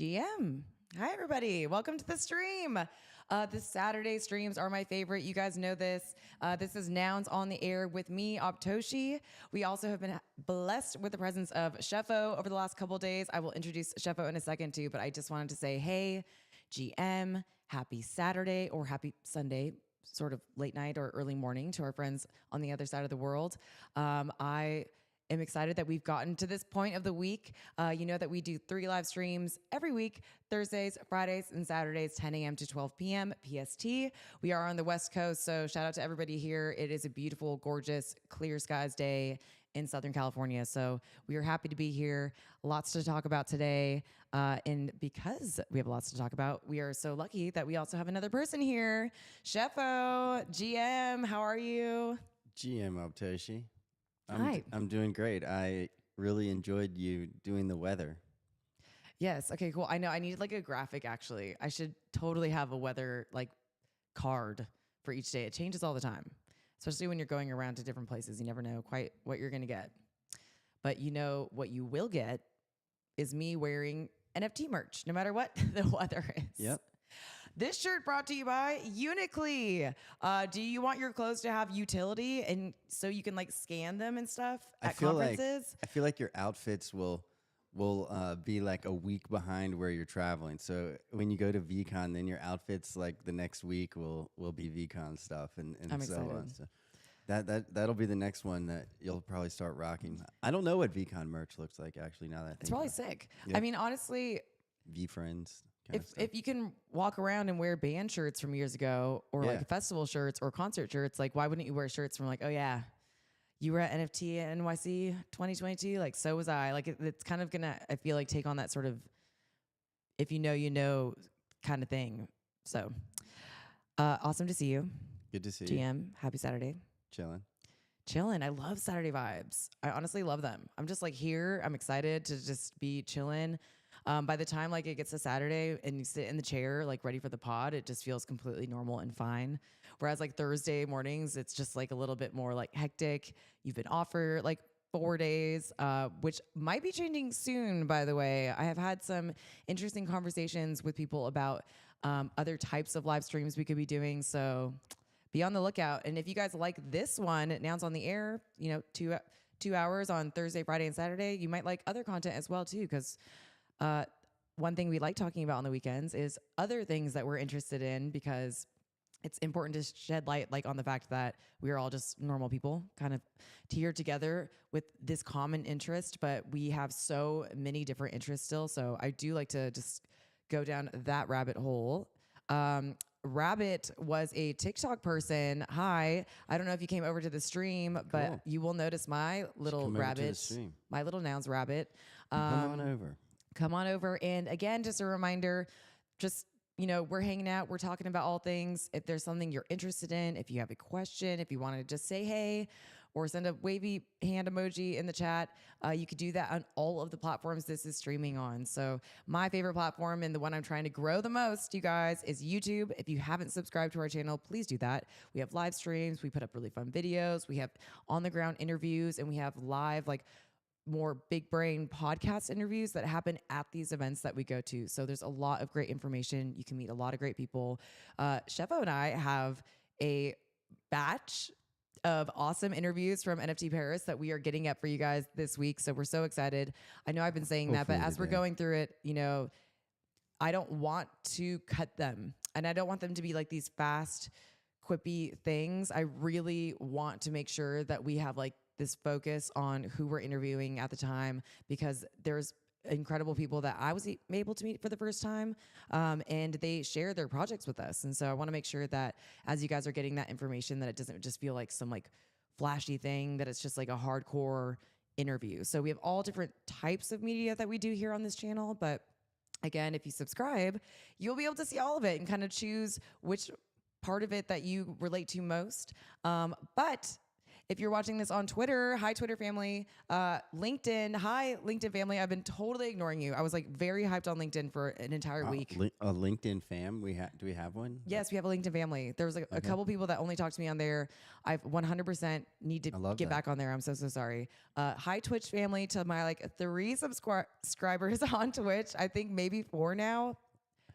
GM. Hi, everybody. Welcome to the stream. The Saturday streams are my favorite. You guys know this. This is Nouns on the air with me, Aubtoshi. We also have been blessed with the presence of Cheffo over the last couple of days. I will introduce Cheffo in a second too, but I just wanted to say, hey, GM, happy Saturday or happy Sunday, sort of late night or early morning to our friends on the other side of the world. I am excited that we've gotten to this point of the week. You know that we do 3 live streams every week, Thursdays, Fridays, and Saturdays, 10 a.m. to 12 p.m. PST. We are on the West Coast, so shout out to everybody here. It is a beautiful, gorgeous, clear skies day in Southern California. So we are happy to be here. Lots to talk about today. And because we have lots to talk about, we are so lucky that we also have another person here. Cheffo, GM, how are you? GM Aubtoshi. Hi. I'm doing great. I really enjoyed you doing the weather. Yes. Okay, cool. I know I need like a graphic actually. I should totally have a weather like card for each day. It changes all the time, especially when you're going around to different places. You never know quite what you're going to get. But you know what you will get is me wearing NFT merch, no matter what the weather is. Yep. This shirt brought to you by Uniquely. Do you want your clothes to have utility and so you can like scan them and stuff at conferences? I feel like your outfits will be like a week behind where you're traveling. So when you go to VeeCon, then your outfits like the next week will be VeeCon stuff and I'm so excited. on. So that'll be the next one that you'll probably start rocking. I don't know what VeeCon merch looks like actually now that I think It's probably about it. sick. Yeah. I mean, honestly, V friends. Kind of stuff. if you can walk around and wear band shirts from years ago or Yeah. like festival shirts or concert shirts, like why wouldn't you wear shirts from like, oh yeah, you were at NFT NYC 2022, like so was I. Like it's kind of gonna, I feel like, take on that sort of if you know kind of thing. So awesome to see you. Good to see you. GM, happy Saturday. Chilling. I love Saturday vibes. I honestly love them. I'm just like here. I'm excited to just be chilling. By the time like it gets to Saturday and you sit in the chair like ready for the pod, it just feels completely normal and fine. Whereas like Thursday mornings, it's just like a little bit more like hectic. You've been off for like 4 days, which might be changing soon, by the way. I have had some interesting conversations with people about other types of live streams we could be doing. So be on the lookout. And if you guys like this one, Nouns on the Air, you know, 2 hours on Thursday, Friday, and Saturday, you might like other content as well too, because one thing we like talking about on the weekends is other things that we're interested in, because it's important to shed light like on the fact that we are all just normal people kind of tiered together with this common interest, but we have so many different interests still. So I do like to just go down that rabbit hole. Rabbit was a TikTok person. Hi. I don't know if you came over to the stream, but Cool. you will notice my little come over to the rabbit, stream. my little Nouns rabbit. Come on over. Come on over. And again, just a reminder, just, you know, we're hanging out. We're talking about all things. If there's something you're interested in, if you have a question, if you want to just say hey or send a wavy hand emoji in the chat, you could do that on all of the platforms this is streaming on. So my favorite platform and the one I'm trying to grow the most, you guys, is YouTube. If you haven't subscribed to our channel, please do that. We have live streams. We put up really fun videos. We have on the ground interviews, and we have live like more big brain podcast interviews that happen at these events that we go to. So there's a lot of great information. You can meet a lot of great people. Cheffo and I have a batch of awesome interviews from NFT Paris that we are getting up for you guys this week. So we're so excited. I know I've been saying that, but Hopefully as we're today. going through it, you know, I don't want to cut them, and I don't want them to be like these fast, quippy things. I really want to make sure that we have like this focus on who we're interviewing at the time, because there's incredible people that I was able to meet for the first time, and they share their projects with us. And so I want to make sure that as you guys are getting that information, that it doesn't just feel like some like flashy thing, that it's just like a hardcore interview. So we have all different types of media that we do here on this channel, but again, if you subscribe, you'll be able to see all of it and kind of choose which part of it that you relate to most. But If you're watching this on Twitter, hi Twitter family. LinkedIn, hi LinkedIn family. I've been totally ignoring you. I was like very hyped on LinkedIn for an entire week. A LinkedIn fam? Do we have one? Yes, we have a LinkedIn family. There's like a couple people that only talk to me on there. I've 100% need to get back on there. I'm so sorry. Hi Twitch family to my like 3 subscribers on Twitch. I think maybe 4 now.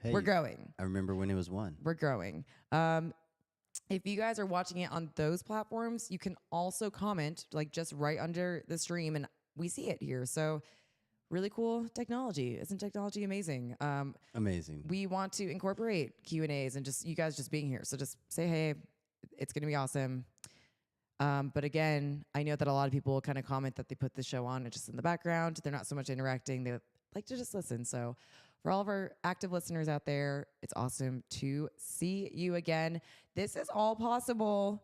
Hey, we're growing. I remember when it was 1. We're growing. If you guys are watching it on those platforms, you can also comment like just right under the stream and we see it here. So really cool technology. Isn't technology amazing? Amazing. We want to incorporate Q&As and just you guys just being here. So just say, hey, it's going to be awesome. But again, I know that a lot of people kind of comment that they put the show on just in the background. They're not so much interacting. They like to just listen. So for all of our active listeners out there, it's awesome to see you again. This is all possible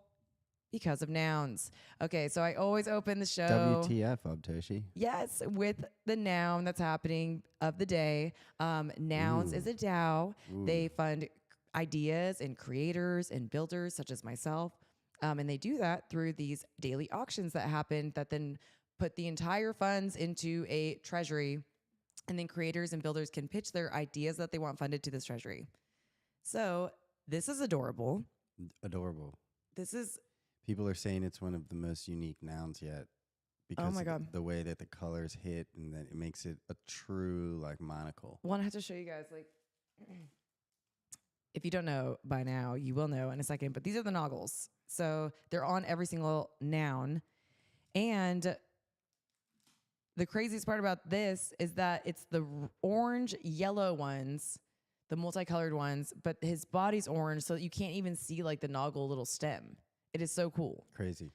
because of Nouns. Okay, so I always open the show. WTF, Aubtoshi? Yes, with the noun that's happening of the day. Nouns is a DAO. They fund ideas and creators and builders such as myself. And they do that through these daily auctions that happen that then put the entire funds into a treasury. And then creators and builders can pitch their ideas that they want funded to this treasury. So this is adorable. Adorable. This is... People are saying it's one of the most unique nouns yet. Because of the way that the colors hit and that it makes it a true like monocle. Well, I have to show you guys like... If you don't know by now, you will know in a second. But these are the noggles. So they're on every single noun. And... the craziest part about this is that it's the orange, yellow ones, the multicolored ones, but his body's orange, so that you can't even see like the noggle little stem. It is so cool. Crazy.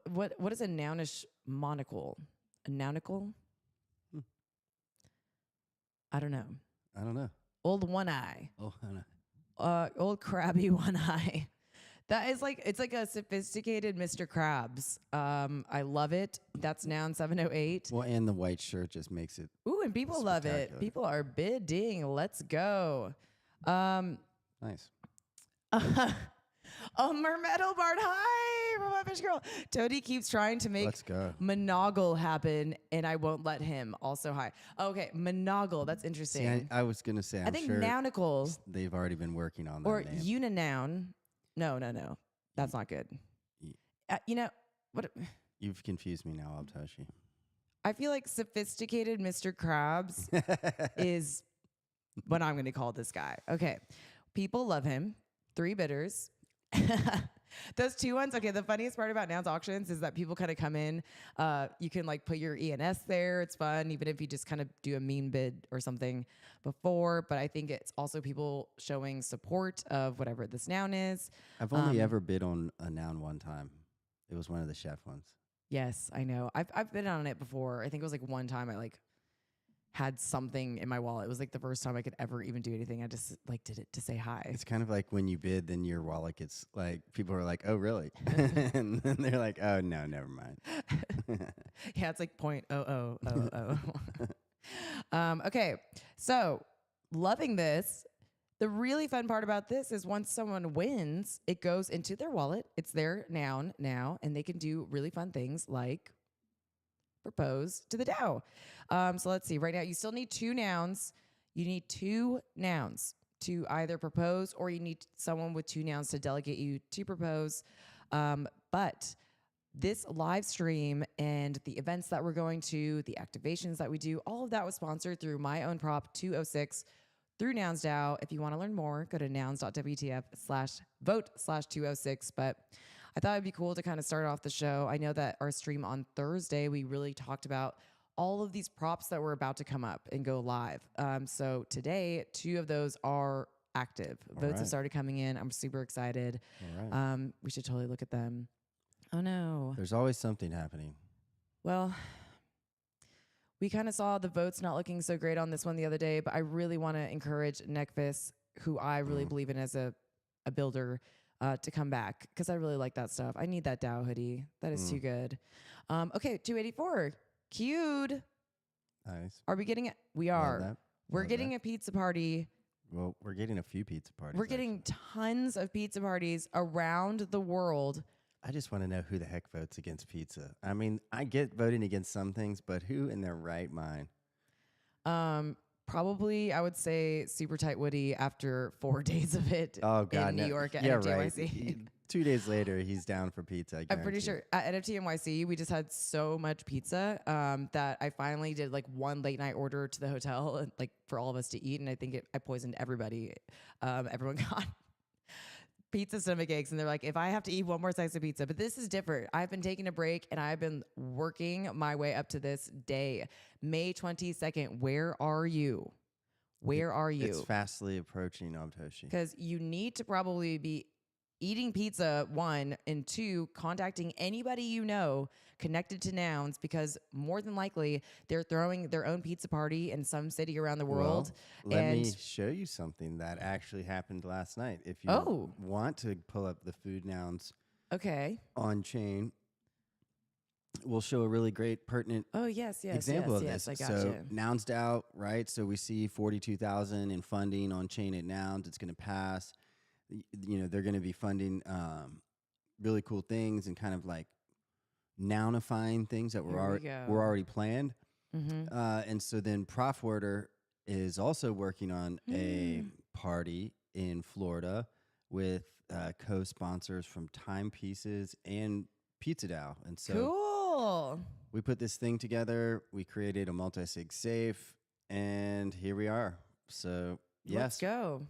What is a nounish monocle? A nounicle? I don't know. Old one eye. Oh, I know. Old crabby one eye. That is like, it's like a sophisticated Mr. Krabs. I love it. That's Noun 708. Well, and the white shirt just makes it. Ooh, and people love it. People are bidding. Let's go. Nice. Oh, Mermetal Bard. Hi, Robot Fish Girl. Toady keeps trying to make monogle happen, and I won't let him. Also, hi. Okay, monogle. That's interesting. See, I was going to say, I think nounicle. They've already been working on that or name. uninoun. No. That's not good. You know, what? You've confused me now, Aubtoshi. I feel like sophisticated Mr. Krabs is what I'm going to call this guy. Okay. People love him. 3 bidders. Those 2 ones. Okay. The funniest part about Nouns auctions is that people kind of come in. You can like put your ENS there. It's fun. Even if you just kind of do a mean bid or something before. But I think it's also people showing support of whatever this noun is. I've only ever bid on a noun one time. It was one of the chef ones. Yes, I know. I've been on it before. I think it was like one time I like had something in my wallet. It was like the first time I could ever even do anything. I just like did it to say hi. It's kind of like when you bid, then your wallet gets like, people are like, oh, really? And then they're like, oh, no, never mind. Yeah, it's like point. Okay, so loving this. The really fun part about this is once someone wins, it goes into their wallet. It's their noun now, and they can do really fun things like propose to the DAO. So let's see. Right now, you still need 2 nouns. You need 2 nouns to either propose, or you need someone with 2 nouns to delegate you to propose. But this live stream and the events that we're going to, the activations that we do, all of that was sponsored through my own prop 206 through NounsDAO. If you want to learn more, go to nouns.wtf/vote/206. But I thought it'd be cool to kind of start off the show. I know that our stream on Thursday, we really talked about all of these props that were about to come up and go live. So today, 2 of those are active. Votes have started coming in. I'm super excited. We should totally look at them. Oh, no. There's always something happening. Well, we kind of saw the votes not looking so great on this one the other day, but I really want to encourage Nekvis, who I really believe in as a builder, to come back because I really like that stuff. I need that DAO hoodie. That is too good. Okay, 284. Cute. Nice. Are we getting it? We are. We're Love getting that. a pizza party. Well, we're getting a few pizza parties. We're getting tons of pizza parties around the world I just want to know who the heck votes against pizza. I mean, I get voting against some things, but who in their right mind? Probably, I would say super tight Woody after 4 days of it Oh God, in New no. York at Yeah, NFT right. NYC. 2 days later, he's down for pizza. I I'm pretty guarantee. sure at NFT NYC, we just had so much pizza that I finally did like one late night order to the hotel, like for all of us to eat. And I think I poisoned everybody. Everyone got pizza stomach aches, and they're like, if I have to eat one more slice of pizza, but this is different. I've been taking a break and I've been working my way up to this day, May 22nd. Where are you? Where are It's you? fastly approaching, Aubtoshi. Because you need to probably be eating pizza, one, and two, contacting anybody you know connected to Nouns, because more than likely they're throwing their own pizza party in some city around the world. Well, let and me show you something that actually happened last night. If you Oh. want to pull up the Food Nouns okay. on chain, we'll show a really great pertinent Oh yes, yes, example yes, of yes. this. I So gotcha. NounsDAO, right? So we see 42,000 in funding on chain at Nouns. It's going to pass. You know, they're going to be funding really cool things and kind of like nounifying things that Here we go. were already planned. Mm-hmm. And so then Profworder is also working on a party in Florida with co-sponsors from Timepieces and PizzaDAO. And so Cool. we put this thing together. We created a multi-sig safe, and here we are. So Let's yes, go.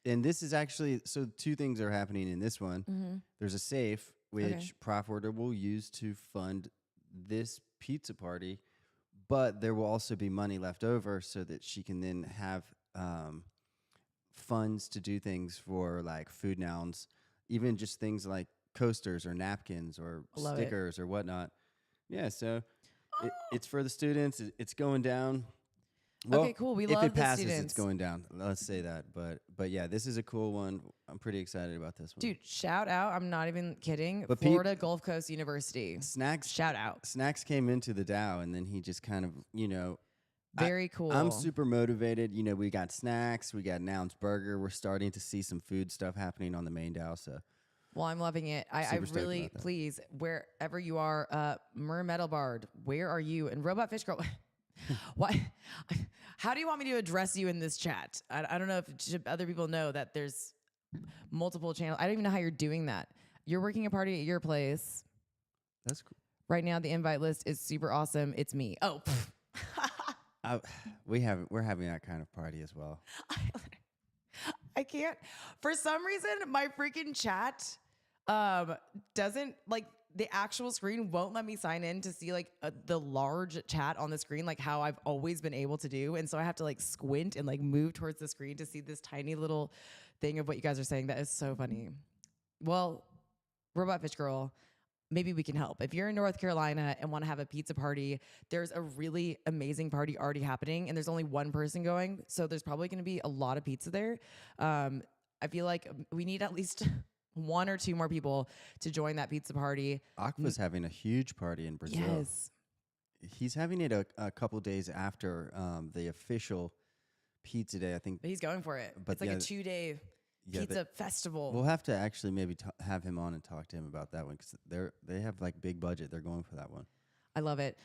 and this is actually, so two things are happening in this one. Mm-hmm. There's a safe which Okay. Profworder will use to fund this pizza party, but there will also be money left over so that she can then have funds to do things for like Food Nouns, even just things like coasters or napkins or Love it. stickers or whatnot. Yeah, so it's for the students. It's going down. Well, Okay, cool. We if love it the passes, students. it's going down. Let's say that. But yeah, this is a cool one. I'm pretty excited about this one. Dude, shout out. I'm not even kidding. But Florida Gulf Coast University. Snacks Shout out. Snacks came into the DAO, and then he just kind of, you know, Very cool. I'm super motivated. You know, we got Snacks, we got Nouns Burger. We're starting to see some food stuff happening on the main DAO. So Well, I'm loving it. I Super stoked really, about that. please, wherever you are, Mermetal Bard, where are you? And Robot Fish Girl, why? How do you want me to address you in this chat? I don't know if other people know that there's multiple channels. I don't even know how you're doing that. You're working a party at your place. that's cool. Right now, the invite list is super awesome. It's me. Oh, We're having that kind of party as well. I can't. For some reason, my freaking chat doesn't like the actual screen won't let me sign in to see like the large chat on the screen, like how I've always been able to do. And so I have to like squint and like move towards the screen to see this tiny little thing of what you guys are saying. That is so funny. Well, Robot Fish Girl, maybe we can help. If you're in North Carolina and want to have a pizza party, there's a really amazing party already happening, and there's only one person going, so there's probably going to be a lot of pizza there. I feel like we need at least one or two more people to join that pizza party. Aqua's having a huge party in Brazil. Yes. He's having it a couple days after the official pizza day, I think. But he's going for it. But It's like yeah, a 2-day yeah, pizza festival. We'll have to actually maybe have him on and talk to him about that one because they have like big budget. They're going for that one. I love it.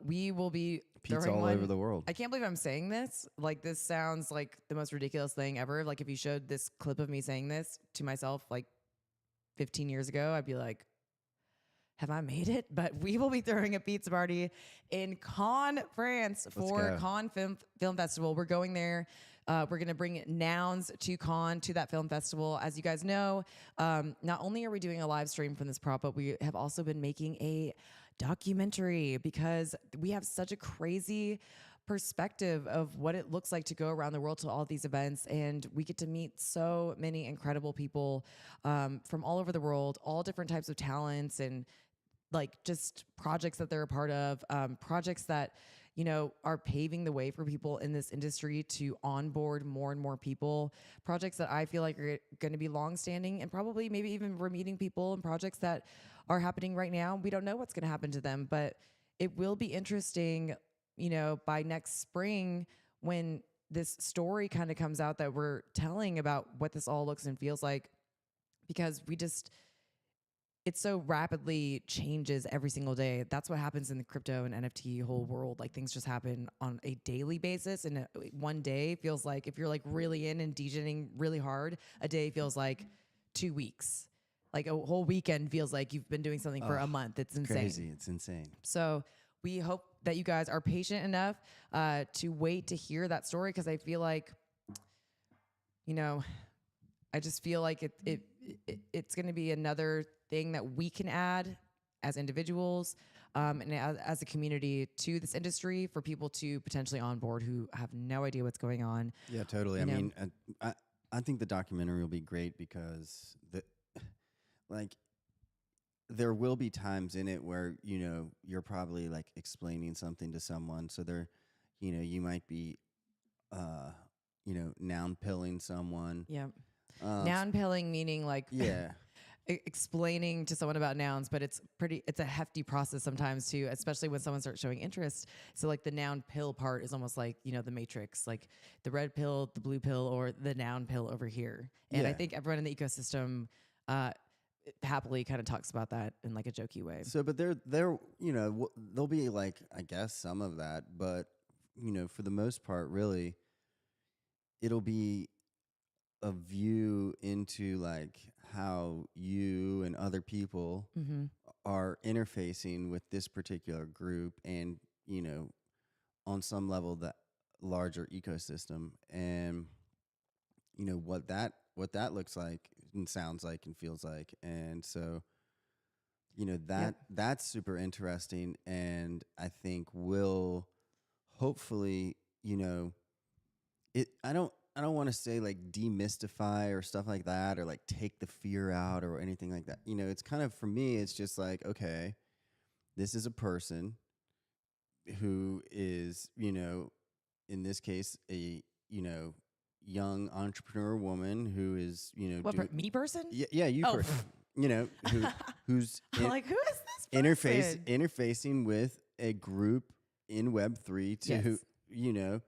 We will be Pizza throwing all one. over the world. I can't believe I'm saying this. Like, this sounds like the most ridiculous thing ever. Like, if you showed this clip of me saying this to myself like 15 years ago, I'd be like, have I made it? But we will be throwing a pizza party in Cannes, France for go. Cannes Film Festival. We're going there. We're going to bring Nouns to Cannes, to that film festival. As you guys know, not only are we doing a live stream from this prop, but we have also been making a documentary because we have such a crazy perspective of what it looks like to go around the world to all these events, and we get to meet so many incredible people from all over the world, all different types of talents, and like just projects that they're a part of, projects that, you know, are paving the way for people in this industry to onboard more and more people, projects that I feel like are going to be longstanding, and probably maybe even we're meeting people and projects that are happening right now. We don't know what's going to happen to them, but it will be interesting, you know, by next spring when this story kind of comes out that we're telling about what this all looks and feels like, because it's so rapidly changes every single day. That's what happens in the crypto and NFT whole world. Like things just happen on a daily basis, and one day feels like, if you're like really in and degening really hard, a day feels like 2 weeks. Like a whole weekend feels like you've been doing something for a month. It's insane. Crazy. It's insane. So we hope that you guys are patient enough to wait to hear that story, because I feel like, you know, I just feel like it's going to be another thing that we can add as individuals and as a community to this industry for people to potentially onboard who have no idea what's going on. Yeah, totally. I mean, I think the documentary will be great because like there will be times in it where, you know, you're probably like explaining something to someone. So you know, you might be, you know, noun pilling someone. Yeah. Noun pilling meaning like yeah. explaining to someone about nouns, but it's a hefty process sometimes too, especially when someone starts showing interest. So like the noun pill part is almost like, you know, the matrix, like the red pill, the blue pill, or the noun pill over here. And I think everyone in the ecosystem happily kind of talks about that in like a jokey way. So, but there, you know, there'll be like, I guess some of that, but you know, for the most part, really, it'll be a view into like how you and other people are interfacing with this particular group, and you know, on some level, that larger ecosystem, and you know what that looks like and sounds like and feels like. And so, you know, that's super interesting, and I think will hopefully, you know, I don't want to say like demystify or stuff like that, or like take the fear out or anything like that. You know, it's kind of, for me, it's just like, okay, this is a person who is, you know, in this case, a, you know, young entrepreneur woman who is, you know, me person? Yeah, you person. You know, who's like, who is this person? interfacing with a group in Web3 to, you know,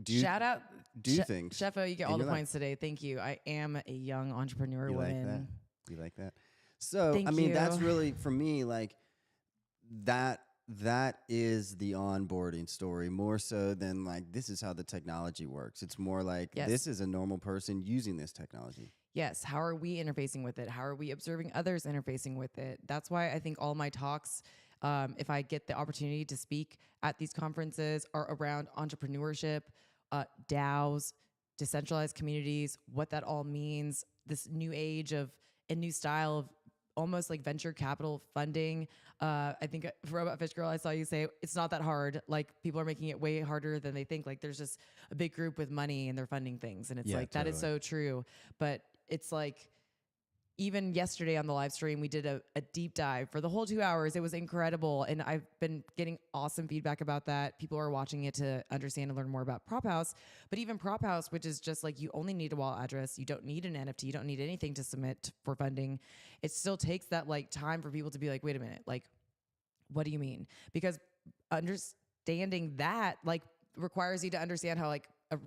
shout out things. Cheffo, you get all the points today. Thank you. I am a young entrepreneur woman. You like that? So Thank I mean, you. that's really, for me, like that is the onboarding story, more so than like this is how the technology works. It's more like this is a normal person using this technology. Yes. How are we interfacing with it? How are we observing others interfacing with it? That's why I think all my talks, if I get the opportunity to speak at these conferences, are around entrepreneurship, DAOs, decentralized communities, what that all means, this new age of a new style of almost like venture capital funding. I think for Robot Fish Girl, I saw you say it's not that hard. Like people are making it way harder than they think. Like there's just a big group with money and they're funding things. And it's like, totally. That is so true. But it's like, even yesterday on the live stream, we did a deep dive for the whole 2 hours. It was incredible. And I've been getting awesome feedback about that. People are watching it to understand and learn more about Prop House. But even Prop House, which is just like, you only need a wallet address. You don't need an NFT. You don't need anything to submit for funding. It still takes that like time for people to be like, wait a minute, like, what do you mean? Because understanding that like requires you to understand how like a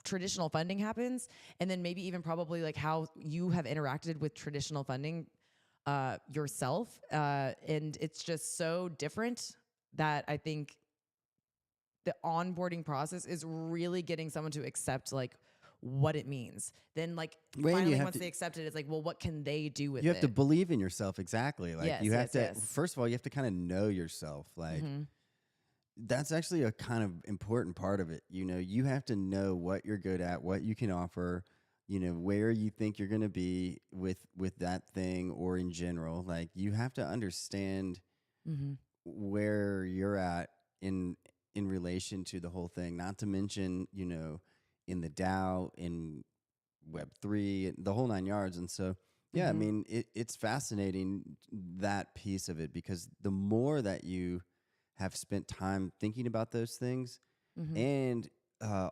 traditional funding happens, and then maybe even probably like how you have interacted with traditional funding yourself, and it's just so different that I think the onboarding process is really getting someone to accept like what it means. Then like finally once they accept it, it's like, well, what can they do with it? You have to believe in yourself. Exactly. Like you have to, first of all, you have to kind of know yourself. Like that's actually a kind of important part of it. You know, you have to know what you're good at, what you can offer, you know, where you think you're going to be with that thing, or in general. Like you have to understand where you're at in relation to the whole thing, not to mention, you know, in the DAO, in Web3, the whole 9 yards. And so, yeah, I mean, it's fascinating, that piece of it, because the more that you have spent time thinking about those things and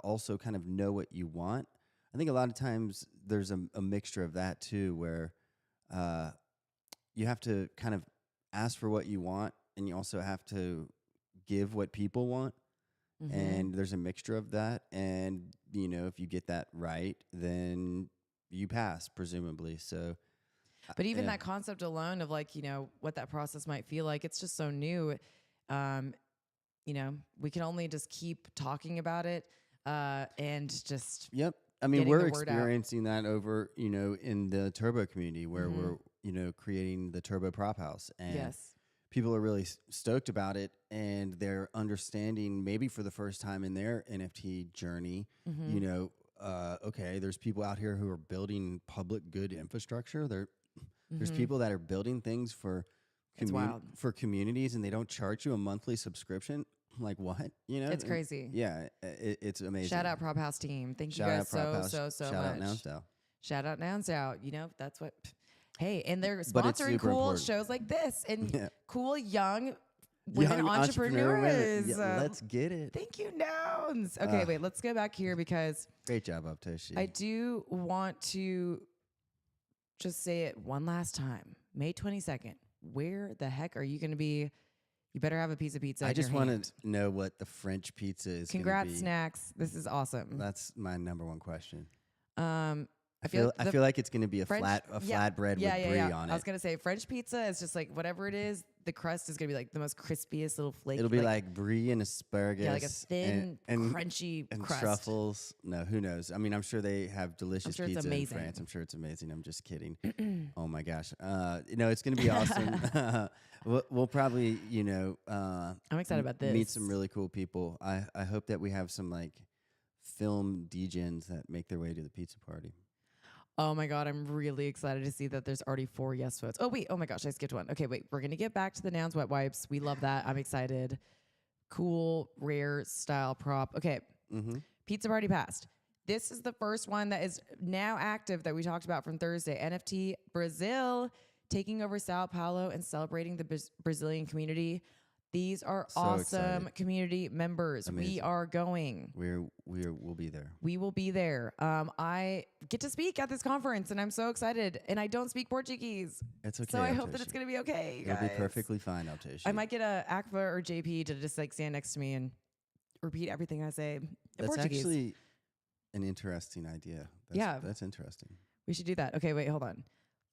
also kind of know what you want, I think a lot of times there's a mixture of that too, where you have to kind of ask for what you want, and you also have to give what people want. And there's a mixture of that. And, you know, if you get that right, then you pass, presumably. So But even Yeah. that concept alone of like, what that process might feel like, it's just so new. Um, we can only just keep talking about it and just Yep. I mean, getting the we're word out. experiencing that over, in the turbo community where Mhm. we're, creating the turbo prop house, and Yes. people are really stoked about it, and they're understanding maybe for the first time in their NFT journey, Mm-hmm. okay, there's people out here who are building public good infrastructure. There's Mm-hmm. people that are building things for It's wild. for communities, and they don't charge you a monthly subscription. Like what? It's And crazy. yeah, it's amazing. Shout out Prop House team. Thank you Shout guys out Prop so, House. so, so Shout out much. NounsDAO. Shout out NounsDAO. That's what. Hey, and they're But it's sponsoring super cool important. shows like this and Yeah. cool young women Young entrepreneur entrepreneurs. women. Yeah, let's get it. Thank you, Nouns. Okay, wait, let's go back here because Great job, Aubtoshi. I do want to just say it one last time. May 22nd. Where the heck are you going to be? You better have a piece of pizza. I in just your want hand. to know what the French pizza is. Congrats, be. snacks. This is awesome. That's my number one question. I I feel like it's going to be a French- flatbread with brie on it. I was gonna say French pizza is just like whatever it is. The crust is gonna be like the most crispiest little flake. It'll be like brie and asparagus. like a thin, and crunchy and crust. truffles. No, who knows? I mean, I'm sure they have delicious sure it's pizza in amazing. France. I'm sure it's amazing. I'm just kidding. Oh my gosh. It's going to be awesome. We'll probably, I'm excited about this. meet some really cool people. I hope that we have some like film DJs that make their way to the pizza party. Oh my God, I'm really excited to see that there's already 4 yes votes. Oh wait, oh my gosh, I skipped one. Okay, wait, we're gonna get back to the Nouns wet wipes. We love that. I'm excited. Cool, rare style prop. Okay, Mm-hmm. pizza party passed. This is the first one that is now active that we talked about from Thursday. NFT Brazil taking over Sao Paulo and celebrating the Brazilian community. These are So awesome excited. community members. We Amazing. are going. We'll be there. We will be there. I get to speak at this conference, and I'm so excited. And I don't speak Portuguese, It's okay. so I hope that Aubtoshi. it's gonna be okay. You'll be guys. perfectly fine, Aubtoshi. I might get a Akva or JP to just like stand next to me and repeat everything I say in That's Portuguese. actually an interesting idea. Yeah. That's interesting. We should do that. Okay, wait, hold on.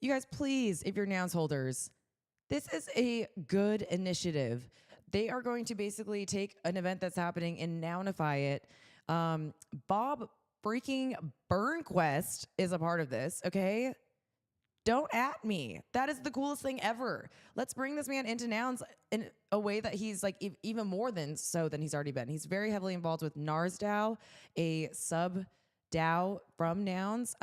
You guys, please, if you're Nouns holders, this is a good initiative. They are going to basically take an event that's happening and nounify it. Bob freaking Burnquist is a part of this, okay? Don't at me. That is the coolest thing ever. Let's bring this man into Nouns in a way that he's like even more than he's already been. He's very heavily involved with NounsDAO, a sub DAO from Nouns.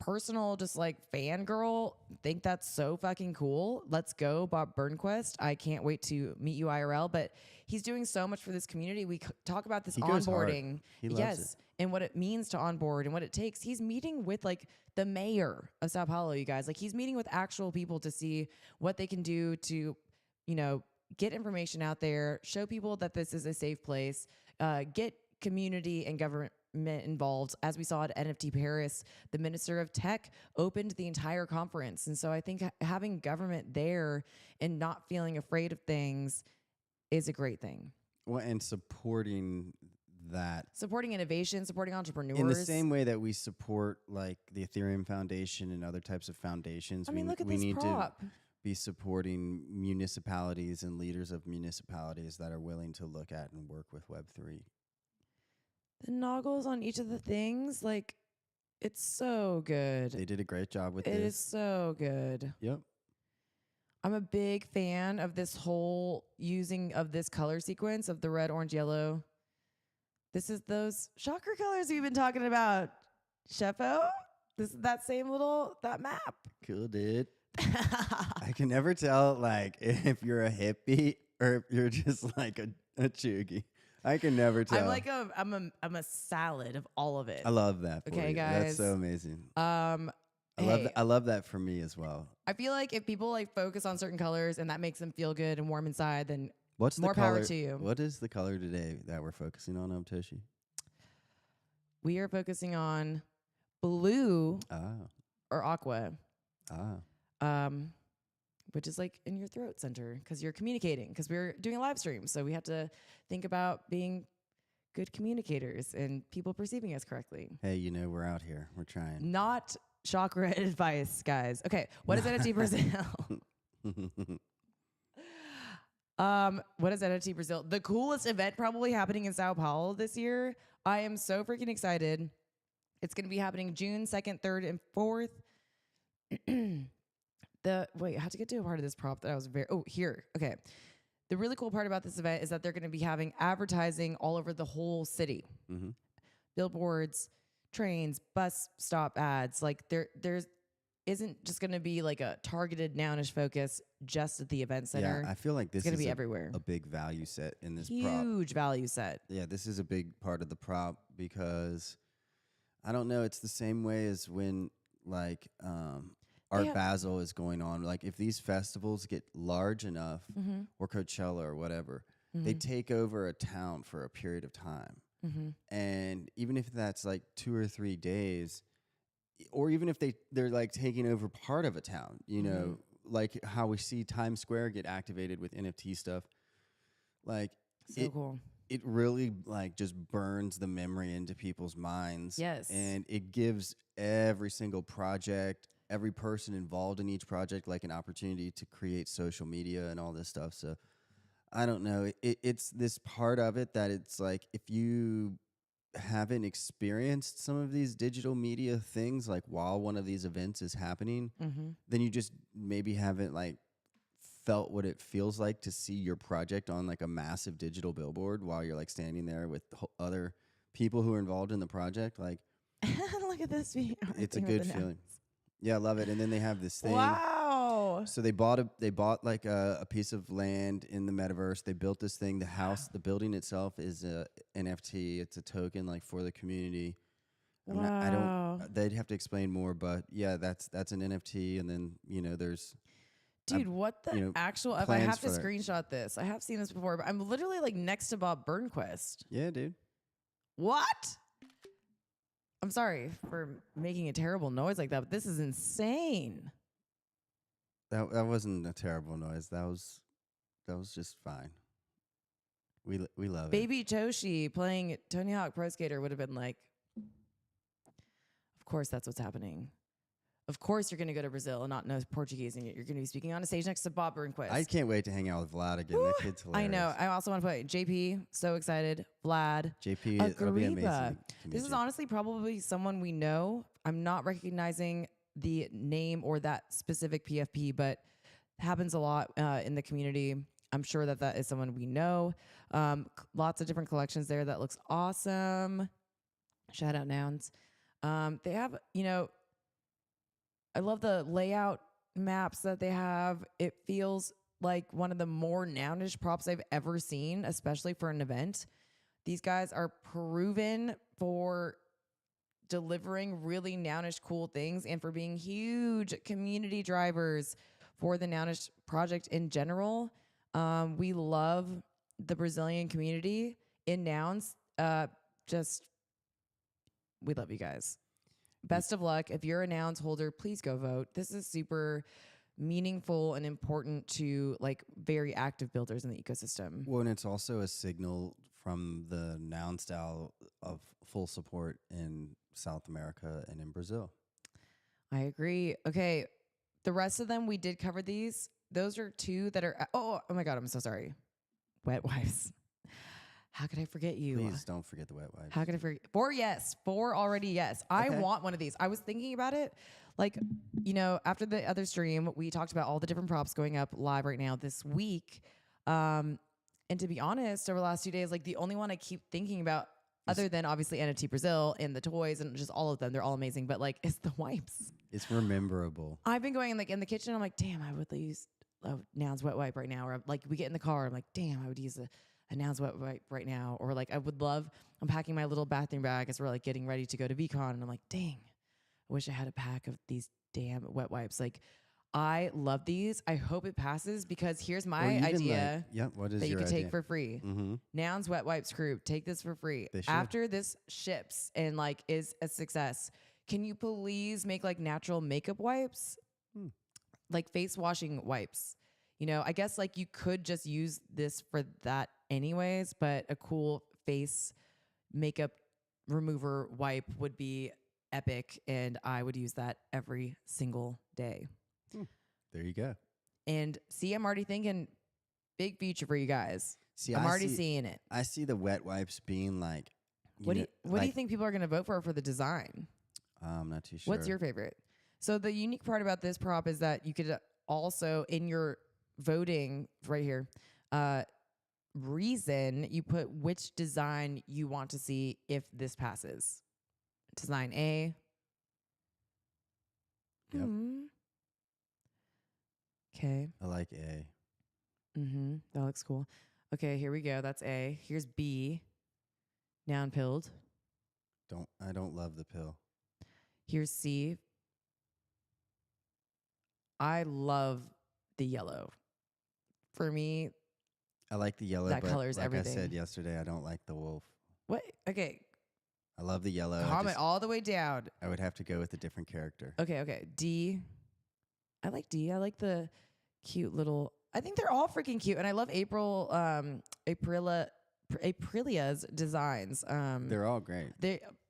Personal, just like fangirl, think that's so fucking cool. Let's go, Bob Burnquist. I can't wait to meet you IRL, but he's doing so much for this community. We talk about this He goes hard. onboarding. He loves yes. it. And what it means to onboard and what it takes. He's meeting with like the mayor of Sao Paulo, you guys. Like he's meeting with actual people to see what they can do to, get information out there, show people that this is a safe place, get community and government involved. As we saw at NFT Paris, the Minister of Tech opened the entire conference. And so I think having government there and not feeling afraid of things is a great thing. Well, and supporting that. Supporting innovation, supporting entrepreneurs. In the same way that we support like the Ethereum Foundation and other types of foundations, I mean, look at we this need prop. to be supporting municipalities and leaders of municipalities that are willing to look at and work with Web3. The noggles on each of the things, like, it's so good. They did a great job with It is this. so good. Yep. I'm a big fan of this whole using of this color sequence of the red, orange, yellow. This is those chakra colors we've been talking about. Cheffo? This is that same that map. Cool, dude. I can never tell like if you're a hippie or if you're just like a chuggy. I can never tell. I'm like I'm a salad of all of it. I love that. For Okay, you. guys. That's so amazing. Hey, I love that for me as well. I feel like if people like focus on certain colors and that makes them feel good and warm inside, then What's more the color? power to you. What is the color today that we're focusing on, Aubtoshi? We are focusing on blue Ah, or aqua. ah. Which is like in your throat center because you're communicating because we're doing a live stream. So we have to think about being good communicators and people perceiving us correctly. Hey, we're out here. We're trying. Not chakra advice, guys. Okay, what is NFT Brazil? What is NFT Brazil? The coolest event probably happening in Sao Paulo this year. I am so freaking excited. It's going to be happening June 2nd, 3rd, and 4th. Wait, I have to get to a part of this prop that I was here. Okay. The really cool part about this event is that they're going to be having advertising all over the whole city. Mm-hmm. Billboards, trains, bus stop ads. Like there's isn't just going to be like a targeted nounish focus just at the event center. Yeah, I feel like this It's going to is be everywhere. a big value set in this prop. Huge value set. Yeah, this is a big part of the prop because I don't know. It's the same way as when like Art Basel is going on. Like if these festivals get large enough, or Coachella or whatever, they take over a town for a period of time. And even if that's like 2 or 3 days, or even if they're like taking over part of a town, you know, like how we see Times Square get activated with NFT stuff, like so cool. It really like just burns the memory into people's minds. Yes. And it gives every single project, every person involved in each project, like an opportunity to create social media and all this stuff. So I don't know. It's this part of it that it's like, if you haven't experienced some of these digital media things, like while one of these events is happening, then you just maybe haven't like felt what it feels like to see your project on like a massive digital billboard while you're like standing there with other people who are involved in the project. Like, look at this. It's a good feeling. Yeah, I love it. And then they have this thing. Wow. So they bought like a piece of land in the metaverse. They built this thing. The house, the building itself is a NFT. It's a token like for the community. Wow. They'd have to explain more, but yeah, that's an NFT. And then, you know, there's dude, what the actual F? I have to screenshot this. I have seen this before, but I'm literally like next to Bob Burnquist. Yeah, dude. What? I'm sorry for making a terrible noise like that, but this is insane. That wasn't a terrible noise. That was just fine. We love it. Baby Toshi playing Tony Hawk Pro Skater would have been like, of course that's what's happening. Of course you're going to go to Brazil and not know Portuguese, and you're going to be speaking on a stage next to Bob Burnquist. I can't wait to hang out with Vlad again. That kid's hilarious. I know. I also want to put JP. So excited. Vlad. JP, it'll be amazing. This is honestly probably someone we know. I'm not recognizing the name or that specific PFP, but happens a lot in the community. I'm sure that is someone we know. Lots of different collections there. That looks awesome. Shout out Nouns. They have, I love the layout maps that they have. It feels like one of the more nounish props I've ever seen, especially for an event. These guys are proven for delivering really nounish cool things and for being huge community drivers for the nounish project in general. We love the Brazilian community in Nouns. We love you guys. Best of luck. If you're a Nouns holder, please go vote. This is super meaningful and important to like very active builders in the ecosystem. Well, and it's also a signal from the NounsDAO of full support in South America and in Brazil. I agree. Okay. The rest of them, we did cover these. Those are two that are, oh my God, I'm so sorry. Wet wipes. How could I forget you? Please don't forget the wet wipes. How could I forget? 4 yes. 4 already yes. I want one of these. I was thinking about it. Like, after the other stream, we talked about all the different props going up live right now this week. And to be honest, over the last 2 days, like the only one I keep thinking about, other than obviously NFT Brazil and the toys and just all of them, they're all amazing, but like it's the wipes. It's rememberable. I've been going like in the kitchen. I'm like, damn, I would use a Nouns wet wipe right now. Or like we get in the car. I'm like, damn, I would use a Nouns wet wipe right now. Or like I'm packing my little bathroom bag as we're like getting ready to go to VeeCon. And I'm like, dang, I wish I had a pack of these damn wet wipes. Like I love these. I hope it passes because here's my idea what is that you your can idea? take for free. Nouns wet wipes crew, take this for free. After this ships and like is a success, can you please make like natural makeup wipes? Like face washing wipes. I guess like you could just use this for that anyways, but a cool face makeup remover wipe would be epic, and I would use that every single day. There you go. And see, I'm already thinking big future for you guys. See, I'm already seeing it. I see the wet wipes being like. What do you think people are going to vote for the design? I'm not too sure. What's your favorite? So the unique part about this prop is that you could also, in your voting right here, reason, you put which design you want to see if this passes. Design A. Yep. Okay. I like A. That looks cool. Okay, here we go. That's A. Here's B. Noun pilled. I don't love the pill. Here's C. I love the yellow. For me, I like the yellow, that but color's like everything. I said yesterday, I don't like the wolf. What? Okay. I love the yellow. Comment all the way down. I would have to go with a different character. Okay. D. I like D. I like the cute little. I think they're all freaking cute, and I love Aprilia's designs. They're all great.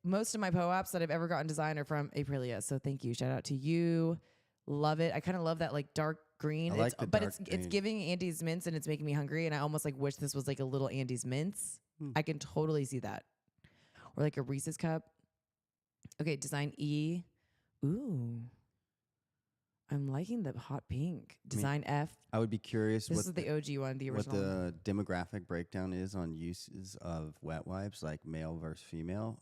Most of my PO-apps that I've ever gotten designed are from Aprilia, so thank you. Shout out to you. Love it. I kind of love that like dark green. I like the dark it's green. giving Andy's mints, and it's making me hungry, and I almost like wish this was like a little Andy's mints. I can totally see that. Or like a Reese's cup. Okay, design E. Ooh. I'm liking the hot pink. Design F. I would be curious This is the OG one, the what original. the demographic breakdown is on uses of wet wipes, like male versus female.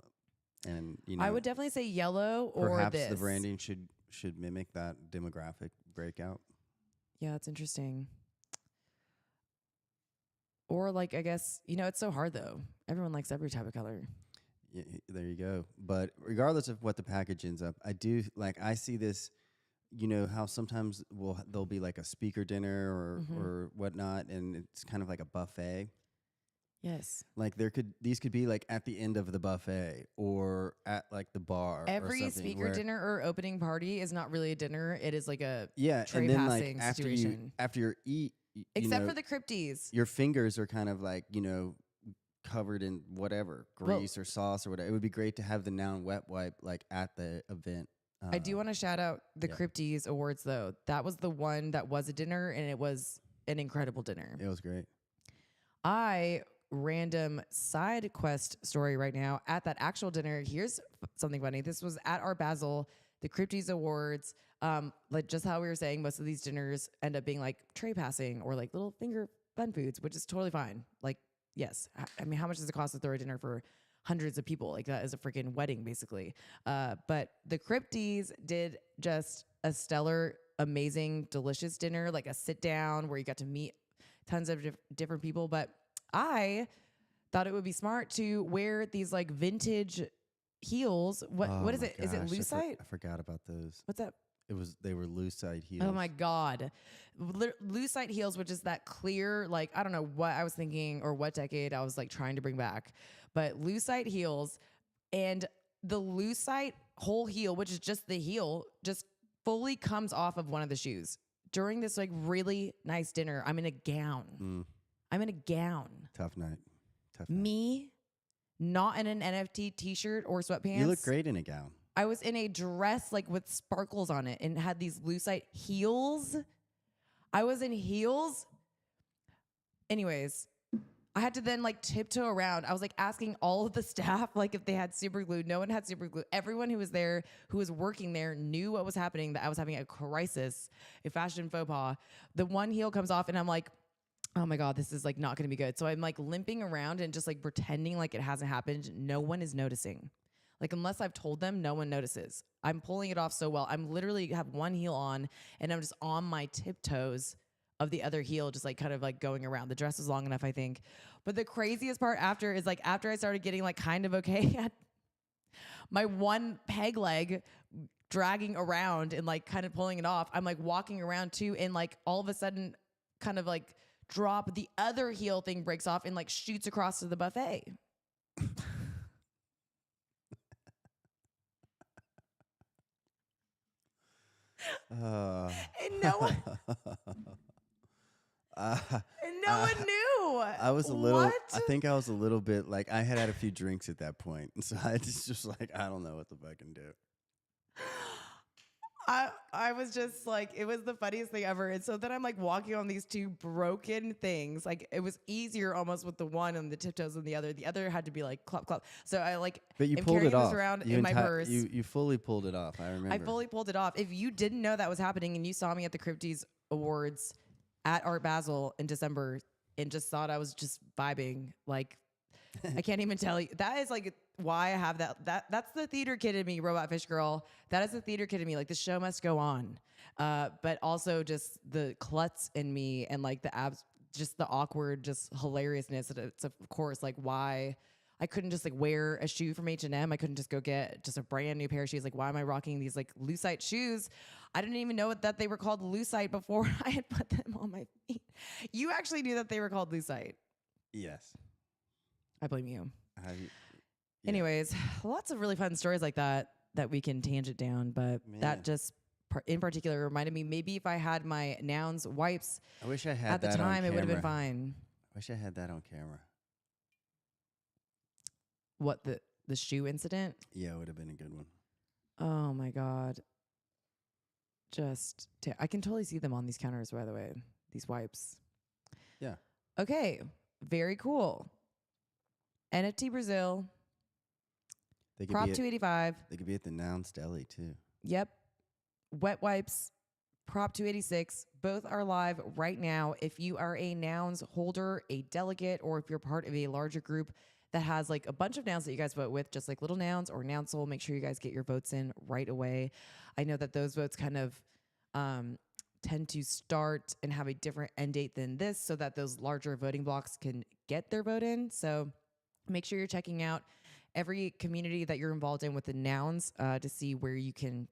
And I would definitely say yellow or perhaps this. the branding should mimic that demographic breakout. Yeah, it's interesting. Or like, I guess, it's so hard though. Everyone likes every type of color. Yeah, there you go. But regardless of what the package ends up, I see this, how sometimes there'll be like a speaker dinner or whatnot, and it's kind of like a buffet. Yes. Like these could be like at the end of the buffet or at like the bar. Every or speaker dinner or opening party is not really a dinner. It is like a and tray then passing like situation. after you eat, Except for the crypties. your fingers are kind of like covered in whatever grease or sauce or whatever. It would be great to have the noun wet wipe like at the event. I do want to shout out the Crypties Awards though. That was the one that was a dinner, and it was an incredible dinner. It was great. Random side quest story right now at that actual dinner. Here's something funny. This was at our Basel, the Crypties Awards. Like just how we were saying, most of these dinners end up being like tray passing or like little finger fun foods, which is totally fine. Like, yes. I mean, how much does it cost to throw a dinner for hundreds of people? Like that is a freaking wedding basically. But the Crypties did just a stellar, amazing, delicious dinner, like a sit down where you got to meet tons of different people. But I thought it would be smart to wear these like vintage heels. What is it? Is it lucite? I forgot about those. What's that? They were lucite heels. Oh my God. Lucite heels, which is that clear, like, I don't know what I was thinking or what decade I was like trying to bring back, but lucite heels, and the lucite whole heel, which is just the heel, just fully comes off of one of the shoes. During this like really nice dinner, I'm in a gown. I'm in a gown. Tough night. Me, not in an NFT t-shirt or sweatpants. You look great in a gown. I was in a dress like with sparkles on it and had these lucite heels. I was in heels. Anyways, I had to then like tiptoe around. I was like asking all of the staff like if they had super glue. No one had super glue. Everyone who was there, who was working there, knew what was happening, that I was having a crisis, a fashion faux pas. The one heel comes off and I'm like, oh my God, this is like not going to be good. So I'm like limping around and just like pretending like it hasn't happened. No one is noticing. Like unless I've told them, no one notices. I'm pulling it off so well. I'm literally have one heel on and I'm just on my tiptoes of the other heel, just like kind of like going around. The dress was long enough, I think. But the craziest part after is like after I started getting like kind of okay at my one peg leg dragging around and like kind of pulling it off, I'm like walking around too, and like all of a sudden kind of like drop, the other heel thing breaks off and like shoots across to the buffet. And no one knew. I was a little. What? I think I was a little bit like I had a few drinks at that point, and so I just like I don't know what the fuck I can do. I was just like, it was the funniest thing ever. And so then I'm like walking on these two broken things. Like it was easier almost with the one and the tiptoes and the other. The other had to be like clop clop. So I like But you am pulled carrying it this off. around You in my purse. You fully pulled it off. I remember. I fully pulled it off. If you didn't know that was happening and you saw me at the Crypties Awards at Art Basel in December and just thought I was just vibing, like I can't even tell you. That is like why I have that's the theater kid in me, Robot Fish Girl. That is the theater kid in me. Like the show must go on. But also just the klutz in me and like the abs, just the awkward, just hilariousness. It's of course like why I couldn't just like wear a shoe from H&M. I couldn't just go get just a brand new pair of shoes. Like why am I rocking these like lucite shoes? I didn't even know that they were called lucite before I had put them on my feet. You actually knew that they were called lucite. Yes. I blame you. Yeah. Anyways, lots of really fun stories like that we can tangent down, but that just in particular reminded me maybe if I had my Nouns wipes I wish I had at the that time, on it would have been camera. fine. I wish I had that on camera. What, the shoe incident? Yeah, it would have been a good one. Oh my God. Just, I can totally see them on these counters, by the way, these wipes. Yeah. Okay. Very cool. NFT Brazil. They could Prop be at, 285. They could be at the Nouns Deli too. Yep. Wet wipes. Prop 286. Both are live right now. If you are a Nouns holder, a delegate, or if you're part of a larger group that has like a bunch of nouns that you guys vote with, just like Little Nouns or Nounsel, make sure you guys get your votes in right away. I know that those votes kind of tend to start and have a different end date than this so that those larger voting blocks can get their vote in. So make sure you're checking out every community that you're involved in with the Nouns to see where you can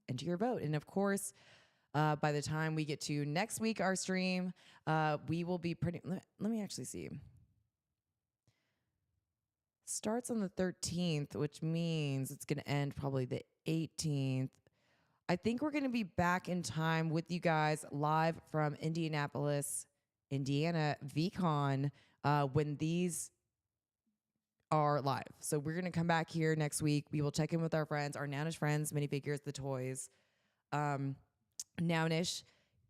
enter your vote. And of course, by the time we get to next week, our stream, we will be pretty, let me actually see. Starts on the 13th, which means it's going to end probably the 18th. I think we're going to be back in time with you guys live from Indianapolis, Indiana, VeeCon, when these are live. So we're going to come back here next week. We will check in with our friends, our Nounish friends, minifigures, the toys. Nounish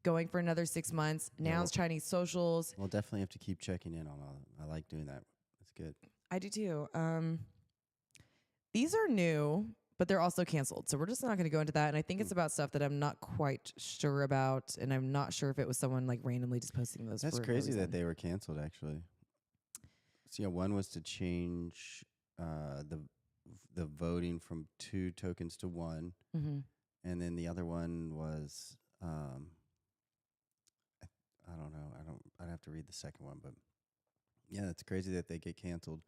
going for another 6 months. Nouns Chinese socials. We'll definitely have to keep checking in on all of them. I like doing that. That's good. I do too. These are new, but they're also canceled. So we're just not going to go into that. And I think it's about stuff that I'm not quite sure about. And I'm not sure if it was someone like randomly just posting those. That's crazy that they were canceled, actually. So yeah, one was to change the voting from 2 tokens to 1. Mm-hmm. And then the other one was I don't know. I'd have to read the second one, but yeah, it's crazy that they get canceled.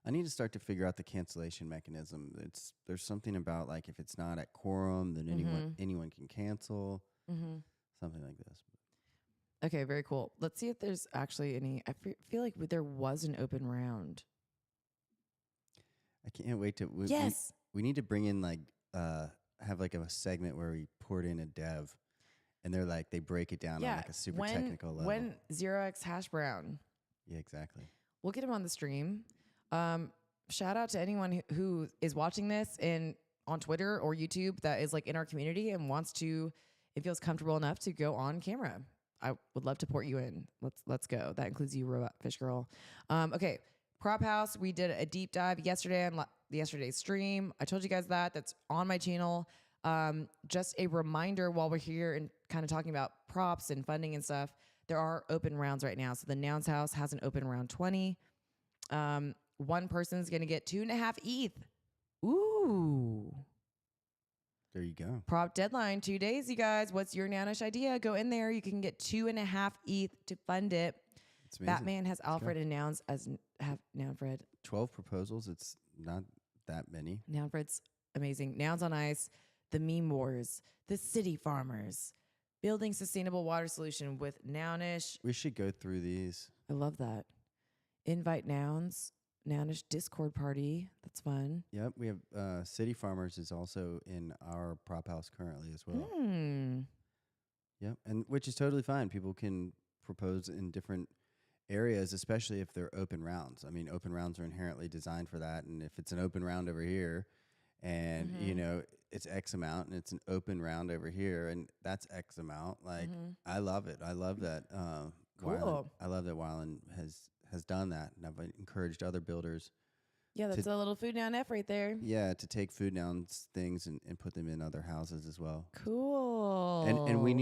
I need to start to figure out the cancellation mechanism. There's something about like if it's not at quorum, then anyone can cancel. Something like this. Okay, very cool. Let's see if there's actually any. I feel like there was an open round. I can't wait to. Yes. We need to bring in like have like a segment where we poured in a dev, and they're like they break it down on like a super technical level. When 0x Hash Brown. Yeah, exactly. We'll get him on the stream. Shout out to anyone who is watching this on Twitter or YouTube that is like in our community and wants to, it feels comfortable enough to go on camera. I would love to port you in. Let's go. That includes you, Robot Fish Girl. Okay. Prop House. We did a deep dive yesterday on yesterday's stream. I told you guys that. That's on my channel. Just a reminder while we're here and kind of talking about props and funding and stuff, there are open rounds right now. So the Nouns House has an open round 20. One person's going to get 2.5 ETH. Ooh. There you go. Prop deadline, 2 days, you guys. What's your Nounish idea? Go in there. You can get 2.5 ETH to fund it. Batman has Alfred and Nouns as have Nounfred. 12 proposals. It's not that many. Nounfred's amazing. Nouns on Ice, the Meme Wars, the City Farmers, building sustainable water solution with Nounish. We should go through these. I love that. Invite Nouns, Nounish Discord party. That's fun. Yep, we have City Farmers is also in our prop house currently as well. Yep, and which is totally fine. People can propose in different areas, especially if they're open rounds. I mean, open rounds are inherently designed for that. And if it's an open round over here and it's X amount, and it's an open round over here, and that's X amount. Like, I love it. I love that. Cool. I love that Wyland has done that, and I've encouraged other builders. Yeah, that's a little Food Noun F right there. Yeah, to take Food Nouns things and put them in other houses as well. Cool. And we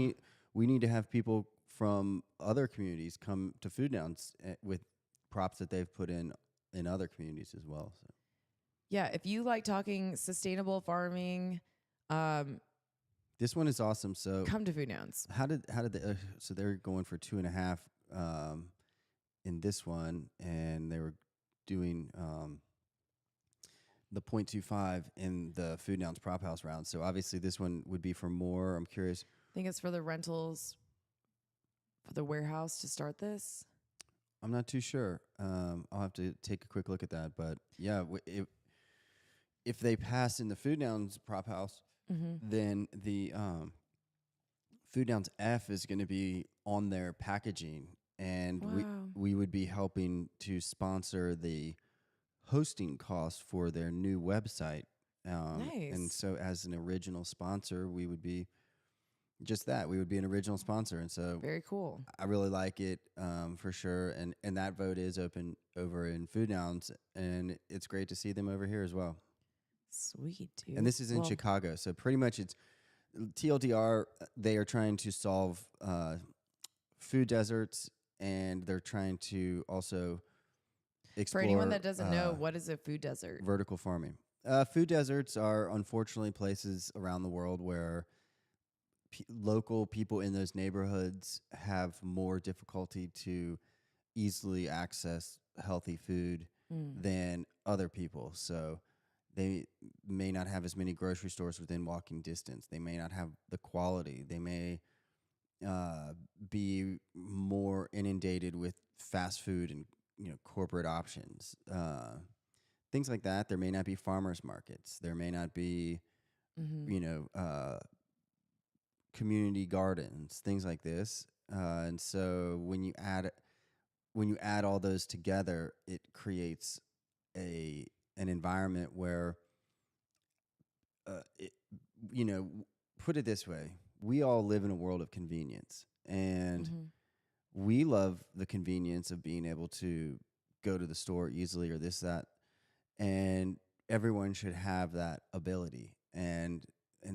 need to have people from other communities come to Food Nouns with props that they've put in other communities as well. So. Yeah, if you like talking sustainable farming, this one is awesome. So come to Food Nouns. How did they? So they're going for 2.5 in this one, and they were doing the 0.25 in the Food Nouns Prop House round. So obviously this one would be for more. I'm curious. I think it's for the rentals for the warehouse to start this. I'm not too sure. I'll have to take a quick look at that. But yeah, if they pass in the Food Nouns Prop House, then the Food Nouns F is going to be on their packaging, and we would be helping to sponsor the hosting costs for their new website. Nice. And so as an original sponsor, we would be just that. We would be an original sponsor. And so very cool. I really like it for sure. And that vote is open over in Food Nouns, and it's great to see them over here as well. Sweet, dude. And this is in Chicago. So pretty much it's TLDR. They are trying to solve food deserts, and they're trying to also explore, for anyone that doesn't know, what is a food desert? Vertical farming. Food deserts are unfortunately places around the world where local people in those neighborhoods have more difficulty to easily access healthy food than other people. So they may not have as many grocery stores within walking distance. They may not have the quality. They may be more inundated with fast food and corporate options, things like that. There may not be farmers markets. There may not be, community gardens, things like this. And so when you add all those together, it creates an environment where, put it this way: we all live in a world of convenience, and we love the convenience of being able to go to the store easily or this, that, and everyone should have that ability. And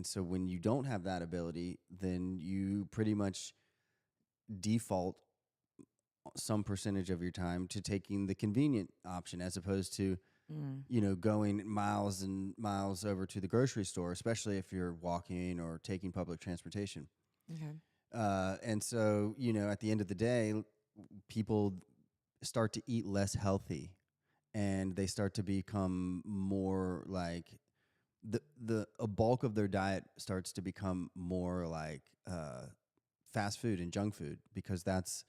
so when you don't have that ability, then you pretty much default some percentage of your time to taking the convenient option as opposed to, going miles and miles over to the grocery store, especially if you're walking or taking public transportation. Okay. And so, at the end of the day, people start to eat less healthy, and they start to become more like a bulk of their diet starts to become more like fast food and junk food, because that's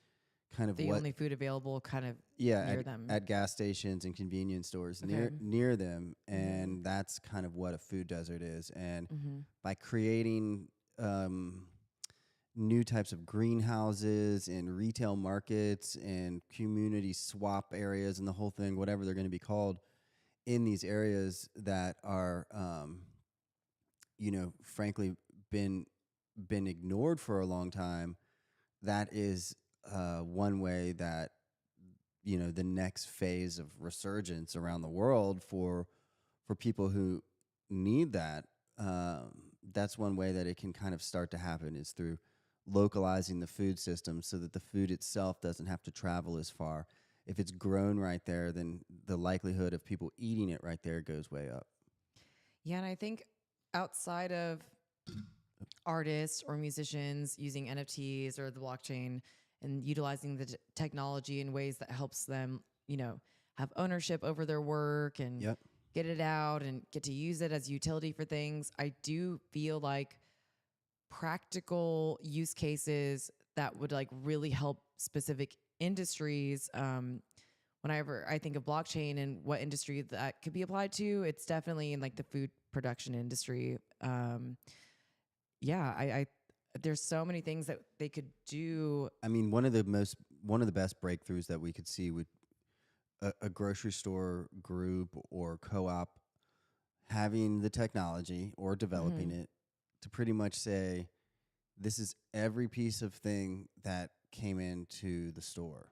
kind of the only food available kind of near them at gas stations and convenience stores near them. And that's kind of what a food desert is. And by creating new types of greenhouses and retail markets and community swap areas and the whole thing, whatever they're going to be called, in these areas that are, frankly, been ignored for a long time, that is one way that, the next phase of resurgence around the world for people who need that, that's one way that it can kind of start to happen, is through localizing the food system so that the food itself doesn't have to travel as far. If it's grown right there, then the likelihood of people eating it right there goes way up. Yeah, and I think outside of artists or musicians using NFTs or the blockchain and utilizing the technology in ways that helps them, have ownership over their work and get it out and get to use it as utility for things, I do feel like practical use cases that would really help specific industries. Whenever I think of blockchain and what industry that could be applied to, it's definitely in the food production industry. I there's so many things that they could do. I mean, one of the best breakthroughs that we could see would a grocery store group or co-op having the technology or developing it to pretty much say, this is every piece of thing that came into the store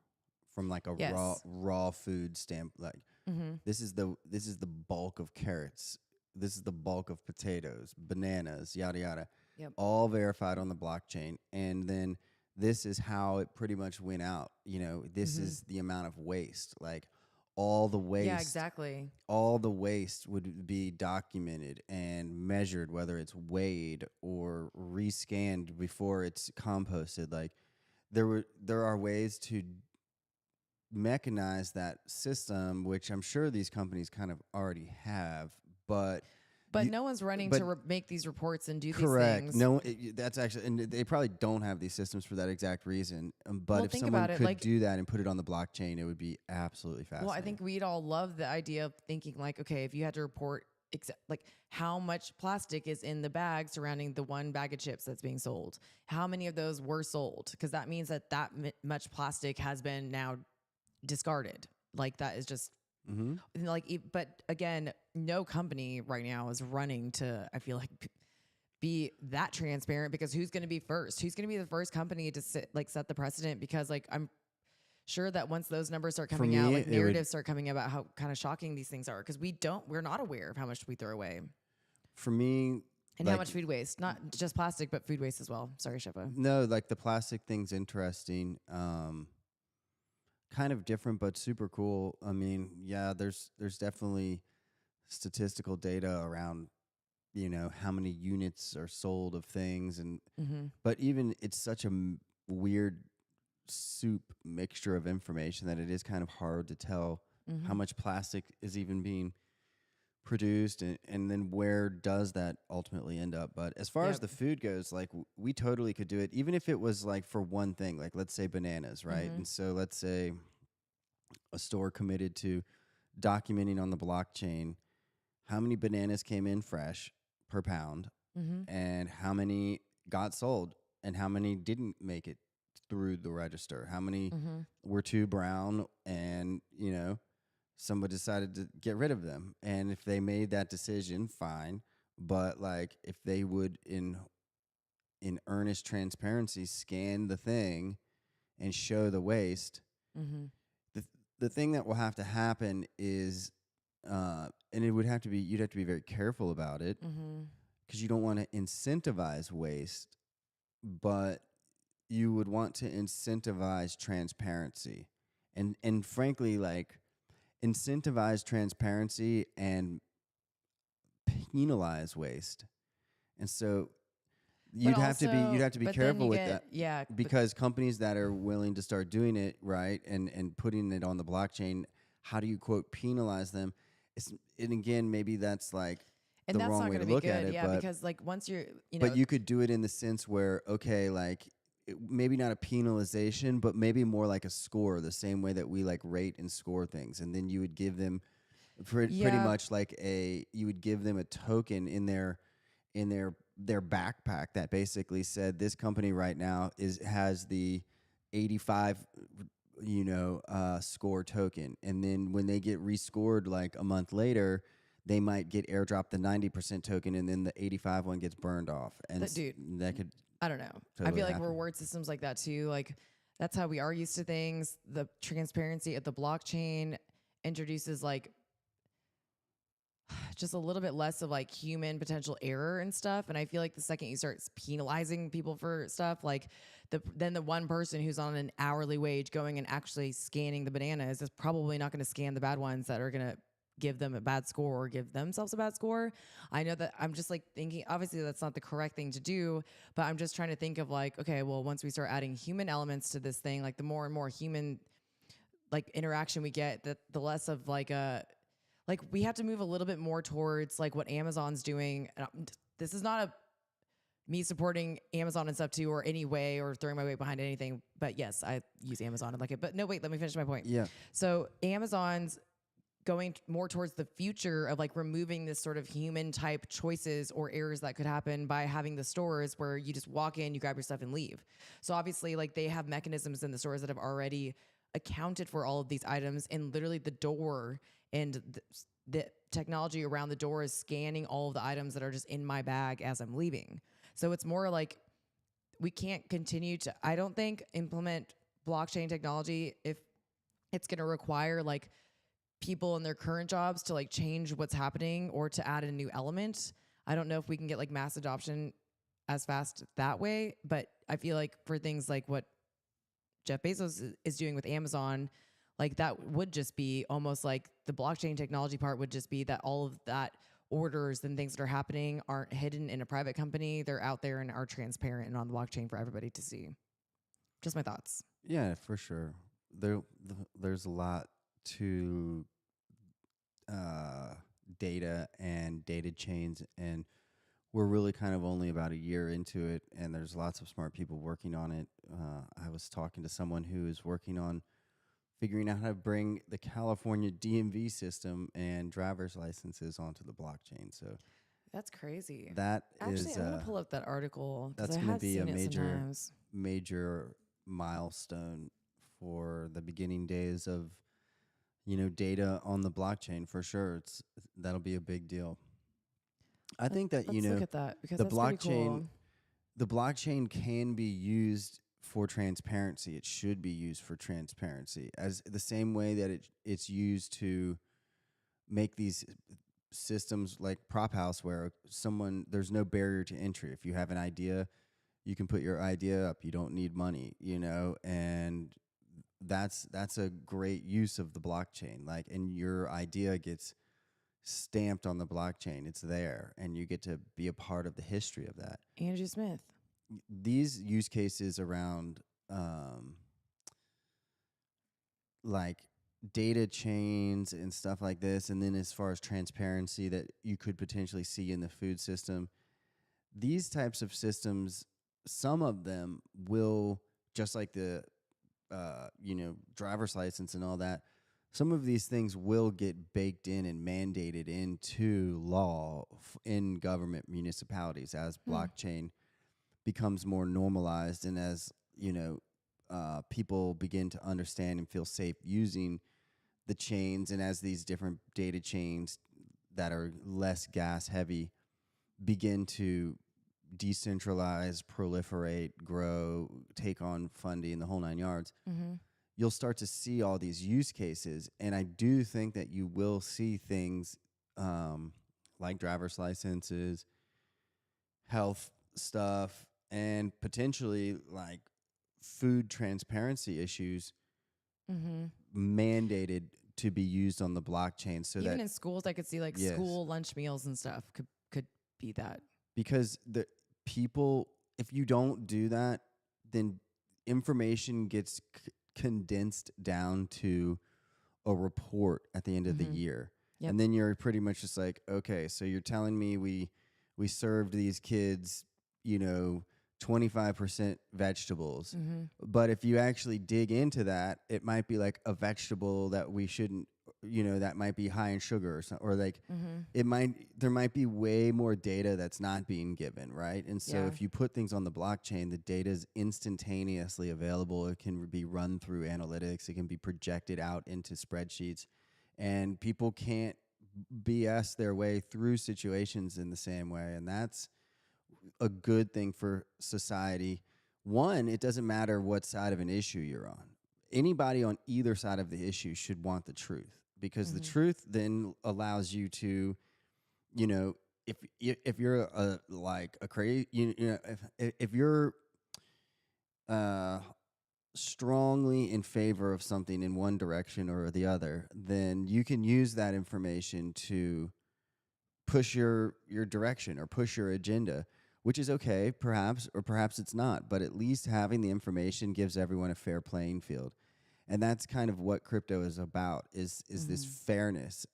from like a Yes. raw food stamp. Like Mm-hmm. this is the bulk of carrots. This is the bulk of potatoes, bananas, yada yada. Yep. All verified on the blockchain. And then this is how it pretty much went out. You know, this Mm-hmm. is the amount of waste. Like all the Yeah, waste exactly. all the waste would be documented and measured, whether it's weighed or rescanned before it's composted. Like there are ways to mechanize that system, which I'm sure these companies kind of already have, but But you, no one's running but to make these reports and do these correct. things. No, that's actually, and they probably don't have these systems for that exact reason. But Well, if think someone about it. could Like, do that and put it on the blockchain, it would be absolutely fascinating. well, I think we'd all love the idea of thinking like, okay, if you had to report like how much plastic is in the bag surrounding the one bag of chips that's being sold, how many of those were sold, because that means that much plastic has been now discarded. Like that is just Mm-hmm. like, but again, no company right now is running to, I feel like, be that transparent, because who's going to be first? Who's going to be the first company to set the precedent? Because like I'm sure that once those numbers start coming out, me, like it would- narratives start coming about how kind of shocking these things are, because we're not aware of how much we throw away For me, and how like, much food waste, not just plastic, but food waste as well. Sorry, Sheppa. no, like the plastic thing's interesting. Kind of different, but super cool. I mean, yeah, there's definitely statistical data around, you know, how many units are sold of things, and Mm-hmm. but even it's such a weird soup mixture of information that it is kind of hard to tell how Mm-hmm. much plastic is even being produced, and then where does that ultimately end up. But as far as Yep. the food goes, like we totally could do it, even if it was like for one thing, like let's say bananas, right? Mm-hmm. And so let's say a store committed to documenting on the blockchain how many bananas came in fresh per pound Mm-hmm. and how many got sold and how many didn't make it through the register, how many Mm-hmm. were too brown, and you know, someone decided to get rid of them. And if they made that decision, fine. But like if they would in earnest transparency scan the thing and show the waste, Mm-hmm. the the thing that will have to happen is and it would have to be you'd have to be very careful about it Mm-hmm. because you don't want to incentivize waste, but you would want to incentivize transparency. And frankly, like incentivize transparency and penalize waste. And so But you'd also, have to be but then careful you with get, that yeah, but because companies that are willing to start doing it right and putting it on the blockchain, how do you quote penalize them? And again, maybe that's like and the that's wrong not way going to to be look at good, it, yeah, because like once you're, but you could do it in the sense where, okay, like maybe not a penalization, but maybe more like a score, the same way that we like rate and score things. And then you would give them pretty yeah, much like you would give them a token in their backpack that basically said this company right now has the 85 score token, and then when they get rescored like a month later, they might get airdropped the 90% token, and then the 85 one gets burned off, and dude, that could I don't know. I totally feel like happen. reward systems like that too. Like that's how we are used to things. The transparency of the blockchain introduces like just a little bit less of like human potential error and stuff. And I feel like the second you start penalizing people for stuff, like then the one person who's on an hourly wage going and actually scanning the bananas is probably not going to scan the bad ones that are going to give them a bad score or give themselves a bad score. I know that I'm just like thinking, obviously that's not the correct thing to do, but I'm just trying to think of like, okay, well, once we start adding human elements to this thing, like the more and more human like interaction we get, that the less of like we have to move a little bit more towards like what Amazon's doing. This is not a me supporting Amazon and stuff too, or any way, or throwing my weight behind anything. But yes, I use Amazon and like it. But no, wait, let me finish my point. Yeah. So Amazon's going more towards the future of like removing this sort of human type choices or errors that could happen by having the stores where you just walk in, you grab your stuff and leave. So obviously like they have mechanisms in the stores that have already accounted for all of these items, and literally the door and technology around the door is scanning all of the items that are just in my bag as I'm leaving. So it's more like we can't continue to, I don't think, implement blockchain technology if it's going to require like people in their current jobs to like change what's happening or to add a new element. I don't know if we can get like mass adoption as fast that way, but I feel like for things like what Jeff Bezos is doing with Amazon, like that would just be almost like the blockchain technology part would just be that all of that orders and things that are happening aren't hidden in a private company. They're out there and are transparent and on the blockchain for everybody to see. Just my thoughts. Yeah, for sure. There's a lot to data and data chains, and we're really kind of only about a year into it, and there's lots of smart people working on it. I was talking to someone who is working on figuring out how to bring the California DMV system and driver's licenses onto the blockchain. So That's crazy. that Actually, is I want to pull up that article because that's I going to have be a seen it major sometimes. major milestone for the beginning days of data on the blockchain for sure. That'll be a big deal. I think that Let's look at that because the that's pretty cool. the blockchain can be used for transparency. It should be used for transparency, as the same way that it's used to make these systems like Prop House, where there's no barrier to entry. If you have an idea, you can put your idea up. You don't need money, and that's a great use of the blockchain. Like, and your idea gets stamped on the blockchain. It's there, and you get to be a part of the history of that. Andrew Smith. These use cases around like data chains and stuff like this, and then as far as transparency that you could potentially see in the food system, these types of systems, some of them will, just like the driver's license and all that, some of these things will get baked in and mandated into law in government municipalities as blockchain becomes more normalized, and as people begin to understand and feel safe using the chains, and as these different data chains that are less gas heavy begin to decentralize, proliferate, grow, take on funding, the whole 9 yards, you'll start to see all these use cases. And I do think that you will see things like driver's licenses, health stuff, and potentially like food transparency issues mandated to be used on the blockchain. So Even that in schools, I could see like school lunch meals and stuff could be that. Because the people, if you don't do that, then information gets condensed down to a report at the end of the year. Yep. And then you're pretty much just like, okay, so you're telling me we served these kids, 25% vegetables. But if you actually dig into that, it might be like a vegetable that we shouldn't, that might be high in sugar or something, or like there might be way more data that's not being given, right? And so if you put things on the blockchain, the data is instantaneously available. It can be run through analytics. It can be projected out into spreadsheets, and people can't BS their way through situations in the same way. And that's a good thing for society. One, it doesn't matter what side of an issue you're on. Anybody on either side of the issue should want the truth, because the truth then allows you to, if you're a crazy, if you're strongly in favor of something in one direction or the other, then you can use that information to push your direction or push your agenda, which is okay, perhaps, or perhaps it's not. But at least having the information gives everyone a fair playing field. And that's kind of what crypto is about, is this fairness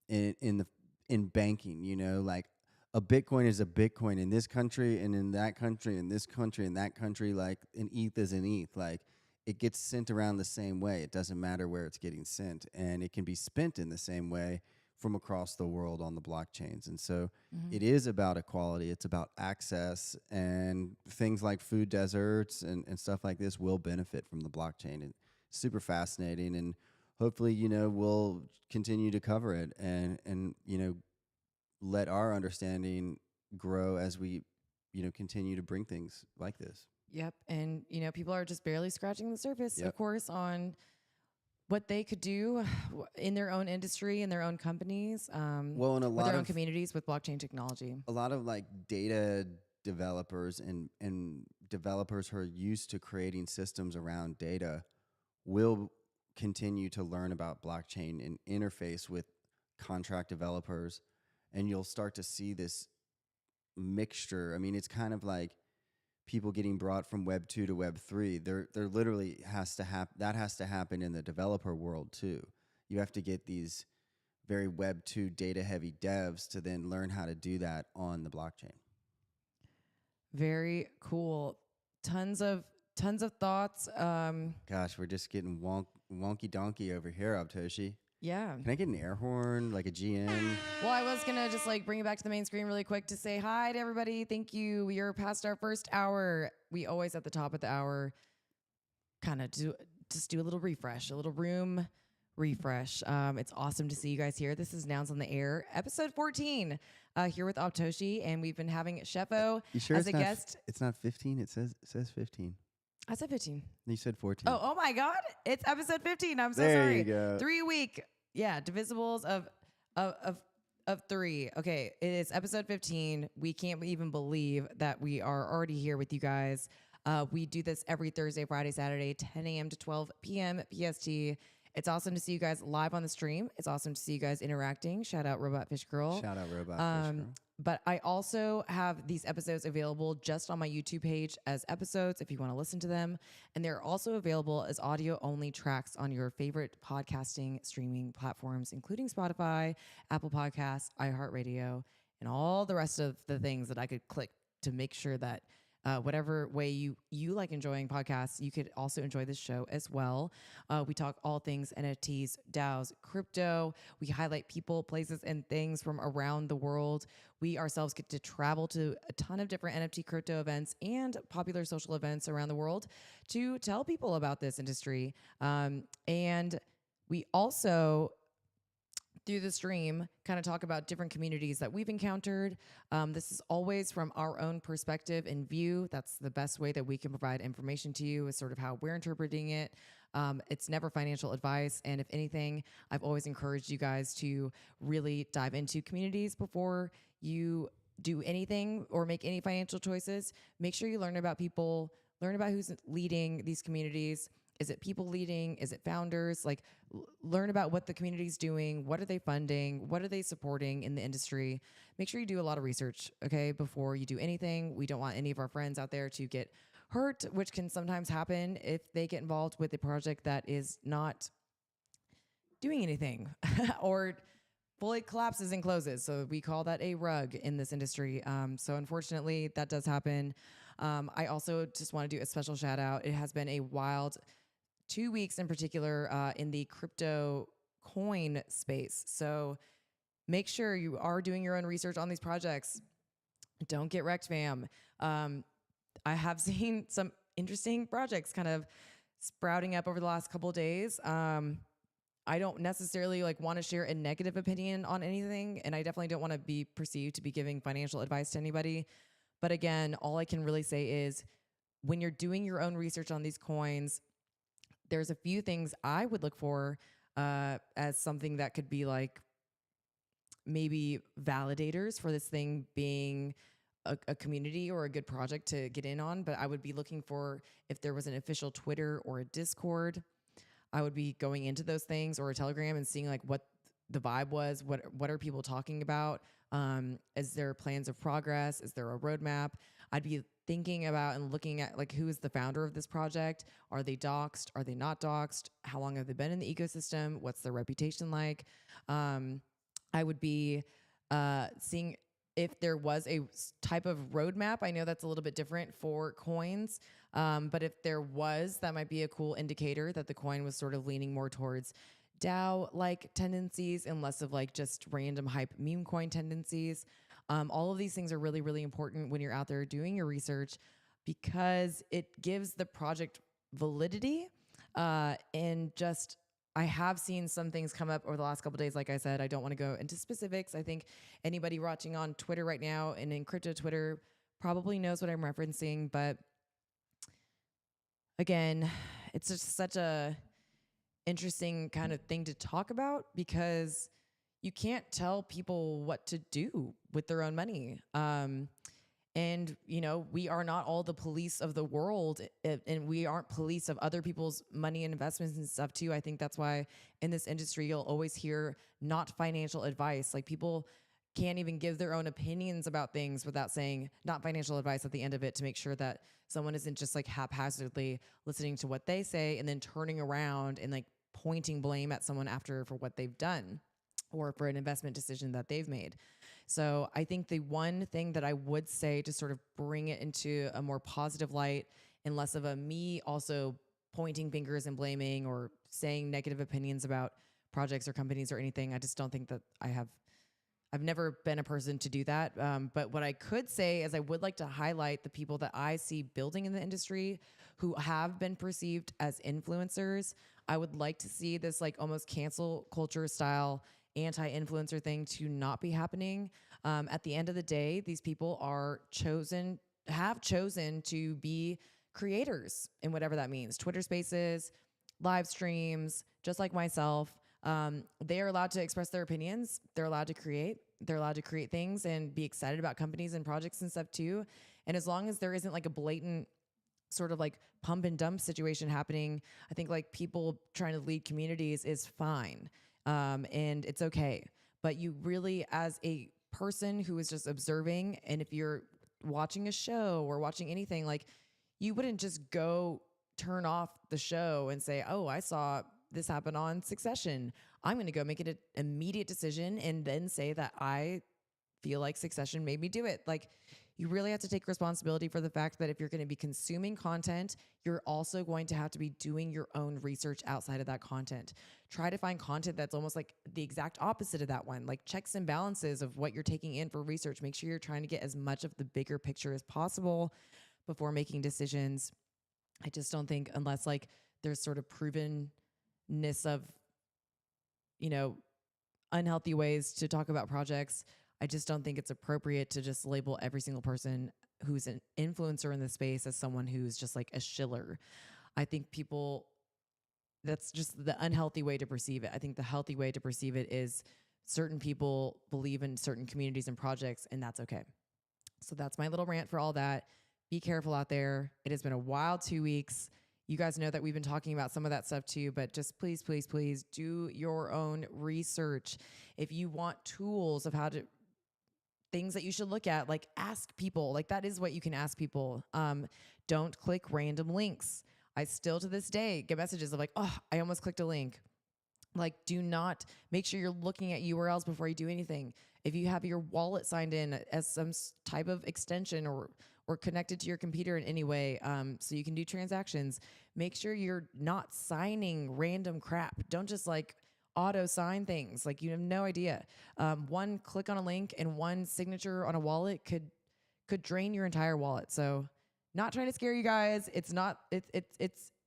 in banking, like a Bitcoin is a Bitcoin in this country and in that country, in this country and that country, like an ETH is an ETH. Like, it gets sent around the same way. It doesn't matter where it's getting sent, and it can be spent in the same way from across the world on the blockchains. And so it is about equality. It's about access, and things like food deserts and stuff like this will benefit from the blockchain. It's super fascinating, and hopefully, we'll continue to cover it and let our understanding grow as we, continue to bring things like this. Yep. And, people are just barely scratching the surface, Yep. of course, on what they could do in their own industry, in their own companies, Well, and with their own communities with blockchain technology. a lot of like data developers and developers who are used to creating systems around data will continue to learn about blockchain and interface with contract developers, and you'll start to see this mixture. I mean, it's kind of like people getting brought from Web 2 to Web 3. There literally has to happen in the developer world too. You have to get these very Web 2 data heavy devs to then learn how to do that on the blockchain. Very cool. Tons of thoughts. Gosh, we're just getting wonky donkey over here, Aubtoshi. Yeah. Can I get an air horn, like a GM? Well, I was going to just like bring it back to the main screen really quick to say hi to everybody. Thank you. We are past our first hour. We always at the top of the hour kind of do a little refresh, a little room refresh. It's awesome to see you guys here. This is Nouns on the Air, episode 14, here with Aubtoshi, and we've been having Cheffo You sure as it's a not guest. It's not 15. It says 15. I said 15. You said 14. Oh my God. It's episode 15. I'm so There sorry. you go. 3-week. Yeah. Divisibles of 3. Okay. It is episode 15. We can't even believe that we are already here with you guys. We do this every Thursday, Friday, Saturday, 10 a.m. to 12 p.m. PST. It's awesome to see you guys live on the stream. It's awesome to see you guys interacting. Shout out Robot Fish Girl. Shout out Robot Fish Girl. But I also have these episodes available just on my YouTube page as episodes if you want to listen to them. And they're also available as audio-only tracks on your favorite podcasting streaming platforms, including Spotify, Apple Podcasts, iHeartRadio, and all the rest of the things that I could click to make sure that whatever way you like enjoying podcasts, you could also enjoy this show as well. We talk all things NFTs, DAOs, crypto. We highlight people, places, and things from around the world. We ourselves get to travel to a ton of different NFT crypto events and popular social events around the world to tell people about this industry. And we also, through the stream, kind of talk about different communities that we've encountered. This is always from our own perspective and view. That's the best way that we can provide information to you, is sort of how we're interpreting it. It's never financial advice. And if anything, I've always encouraged you guys to really dive into communities before you do anything or make any financial choices. Make sure you learn about people, learn about who's leading these communities. Is it people leading? Is it founders? Like, learn about what the community's doing. What are they funding? What are they supporting in the industry? Make sure you do a lot of research, okay, before you do anything. We don't want any of our friends out there to get hurt, which can sometimes happen if they get involved with a project that is not doing anything or fully collapses and closes. So we call that a rug in this industry. So unfortunately, that does happen. I also just want to do a special shout out. It has been a wild 2 weeks in particular in the crypto coin space. So make sure you are doing your own research on these projects. Don't get wrecked, fam. I have seen some interesting projects kind of sprouting up over the last couple of days. I don't necessarily want to share a negative opinion on anything, and I definitely don't want to be perceived to be giving financial advice to anybody. But again, all I can really say is when you're doing your own research on these coins, there's a few things I would look for as something that could be like maybe validators for this thing being a community or a good project to get in on. But I would be looking for if there was an official Twitter or a Discord. I would be going into those things, or a Telegram, and seeing what the vibe was. What are people talking about? Is there plans of progress? Is there a roadmap? I'd be thinking about and looking at who is the founder of this project? Are they doxxed? Are they not doxxed? How long have they been in the ecosystem? What's their reputation like? I would be seeing if there was a type of roadmap. I know that's a little bit different for coins, but if there was, that might be a cool indicator that the coin was sort of leaning more towards DAO-like tendencies and less of just random hype meme coin tendencies. All of these things are really, really important when you're out there doing your research, because it gives the project validity and just I have seen some things come up over the last couple of days. Like I said, I don't want to go into specifics. I think anybody watching on Twitter right now and in crypto Twitter probably knows what I'm referencing. But again, it's just such a interesting kind of thing to talk about because you can't tell people what to do with their own money. And, you know, we are not all the police of the world, and we aren't police of other people's money and investments and stuff too. I think that's why in this industry, you'll always hear not financial advice. Like people can't even give their own opinions about things without saying not financial advice at the end of it to make sure that someone isn't just like haphazardly listening to what they say and then turning around and like pointing blame at someone after for what they've done or for an investment decision that they've made. So I think the one thing that I would say to sort of bring it into a more positive light and less of a me also pointing fingers and blaming or saying negative opinions about projects or companies or anything. I just don't think that I've never been a person to do that. But what I could say is I would like to highlight the people that I see building in the industry who have been perceived as influencers. I would like to see this like almost cancel culture style anti-influencer thing to not be happening. At the end of the day, these people have chosen to be creators in whatever that means. Twitter Spaces, live streams, just like myself. They are allowed to express their opinions. They're allowed to create. They're allowed to create things and be excited about companies and projects and stuff too. And as long as there isn't like a blatant sort of like pump and dump situation happening, I think like people trying to lead communities is fine. And it's okay. But you really, as a person who is just observing, and if you're watching a show or watching anything, like you wouldn't just go turn off the show and say, oh, I saw this happen on Succession. I'm going to go make it an immediate decision and then say that I feel like Succession made me do it. Like you really have to take responsibility for the fact that if you're going to be consuming content, you're also going to have to be doing your own research outside of that content. Try to find content that's almost like the exact opposite of that one, like checks and balances of what you're taking in for research. Make sure you're trying to get as much of the bigger picture as possible before making decisions. I just don't think unless like there's sort of provenness of, you know, unhealthy ways to talk about projects, I just don't think it's appropriate to just label every single person who's an influencer in the space as someone who's just like a shiller. I think that's just the unhealthy way to perceive it. I think the healthy way to perceive it is certain people believe in certain communities and projects, and that's okay. So that's my little rant for all that. Be careful out there. It has been a wild 2 weeks. You guys know that we've been talking about some of that stuff too, but just please, please, please do your own research. If you want tools of things that you should look at, like ask people, like that is what you can ask people. Don't click random links. I still to this day get messages of like, oh, I almost clicked a link. Like do not, make sure you're looking at URLs before you do anything. If you have your wallet signed in as some type of extension or connected to your computer in any way, so you can do transactions, make sure you're not signing random crap. Don't just like auto sign things. Like you have no idea. One click on a link and one signature on a wallet could drain your entire wallet. So not trying to scare you guys. It's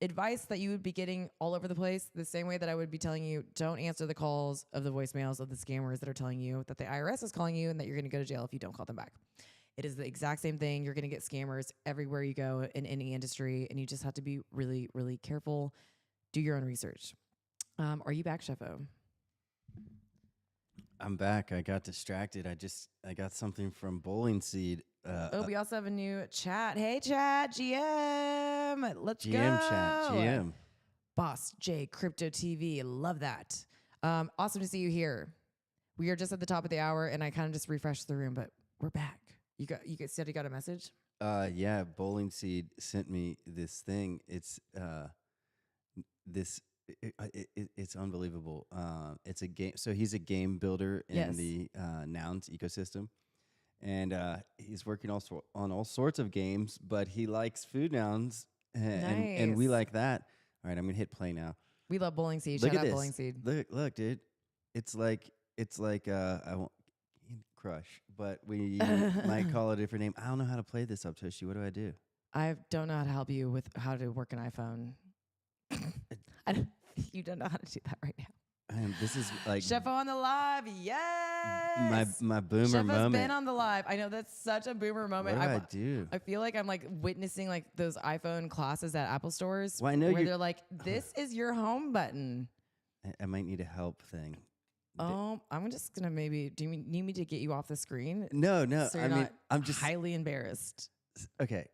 advice that you would be getting all over the place, the same way that I would be telling you, don't answer the calls of the voicemails of the scammers that are telling you that the IRS is calling you and that you're going to go to jail if you don't call them back. It is the exact same thing. You're going to get scammers everywhere you go in any industry, and you just have to be really, really careful. Do your own research. Are you back, Cheffo? I'm back. I got distracted. I got something from Bowling Seed. We also have a new chat. Hey, chat, GM. Let's go. GM chat, GM. Boss J Crypto TV. Love that. Awesome to see you here. We are just at the top of the hour, and I kind of just refreshed the room, but we're back. You said you got a message? Yeah, Bowling Seed sent me this thing. It's it's unbelievable. It's a game. So he's a game builder in the Nouns ecosystem, and he's working also on all sorts of games. But he likes food nouns, and we like that. All right, I'm gonna hit play now. We love Bowling Seed. Look Shout at out this. Bowling Seed. Look, dude. It's like I won't Crush, but we might call it a different name. I don't know how to play this, Aubtoshi. What do I do? I don't know how to help you with how to work an iPhone. You don't know how to do that right now. And this is like Cheffo on the live. Yes. my boomer Cheffo's moment. been on the live. I know that's such a boomer moment. What do I do? I feel like I'm like witnessing like those iPhone classes at Apple stores Well, I know where they're like, this is your home button. I might need a help thing. I'm just gonna maybe. Do you need me to get you off the screen? No. So you're not I'm just highly embarrassed. okay.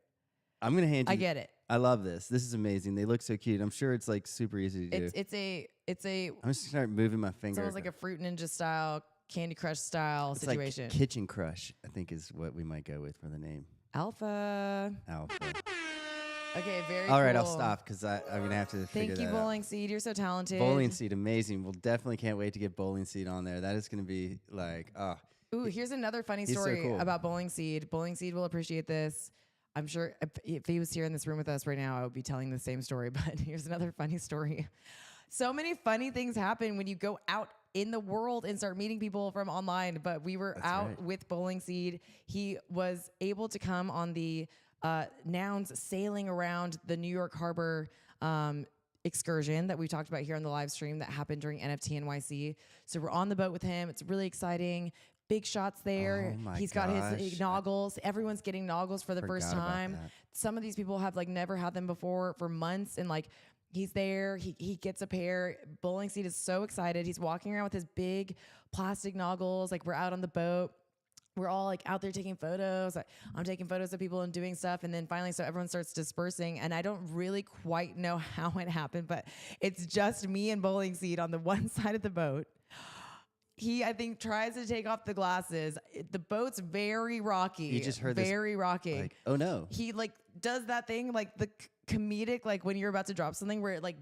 I'm gonna hand you. I get it. I love this. This is amazing. They look so cute. I'm sure it's like super easy to do. It's a. I'm just start moving my finger. It's almost like a Fruit Ninja style, Candy Crush style it's situation. Like Kitchen Crush, I think is what we might go with for the name. Alpha. Okay, very All right, cool. I'll stop because I'm going to have to figure that out. Thank you, Bowling Seed. You're so talented. Bowling Seed, amazing. We'll definitely can't wait to get Bowling Seed on there. That is going to be like, Ooh, here's another funny He's so story cool. about Bowling Seed. Bowling Seed will appreciate this. I'm sure if he was here in this room with us right now, I would be telling the same story. But here's another funny story. So many funny things happen when you go out in the world and start meeting people from online. But we were out with Bowling Seed. He was able to come on the Nouns sailing around the New York Harbor excursion that we talked about here on the live stream that happened during NFT NYC. So we're on the boat with him. It's really exciting. Big shots there. Oh my He's got gosh. his noggles. Everyone's getting noggles for the first Forgot about time. that. Some of these people have like never had them before for months, and like he's there. He gets a pair. Bowling Seed is so excited. He's walking around with his big plastic noggles. Like we're out on the boat. We're all like out there taking photos. I'm taking photos of people and doing stuff. And then finally, so everyone starts dispersing. And I don't really quite know how it happened, but it's just me and Bowling Seed on the one side of the boat. He, I think, tries to take off the glasses. The boat's very rocky. You just heard very rocky. Like, oh no. He like does that thing like the comedic, like when you're about to drop something where it like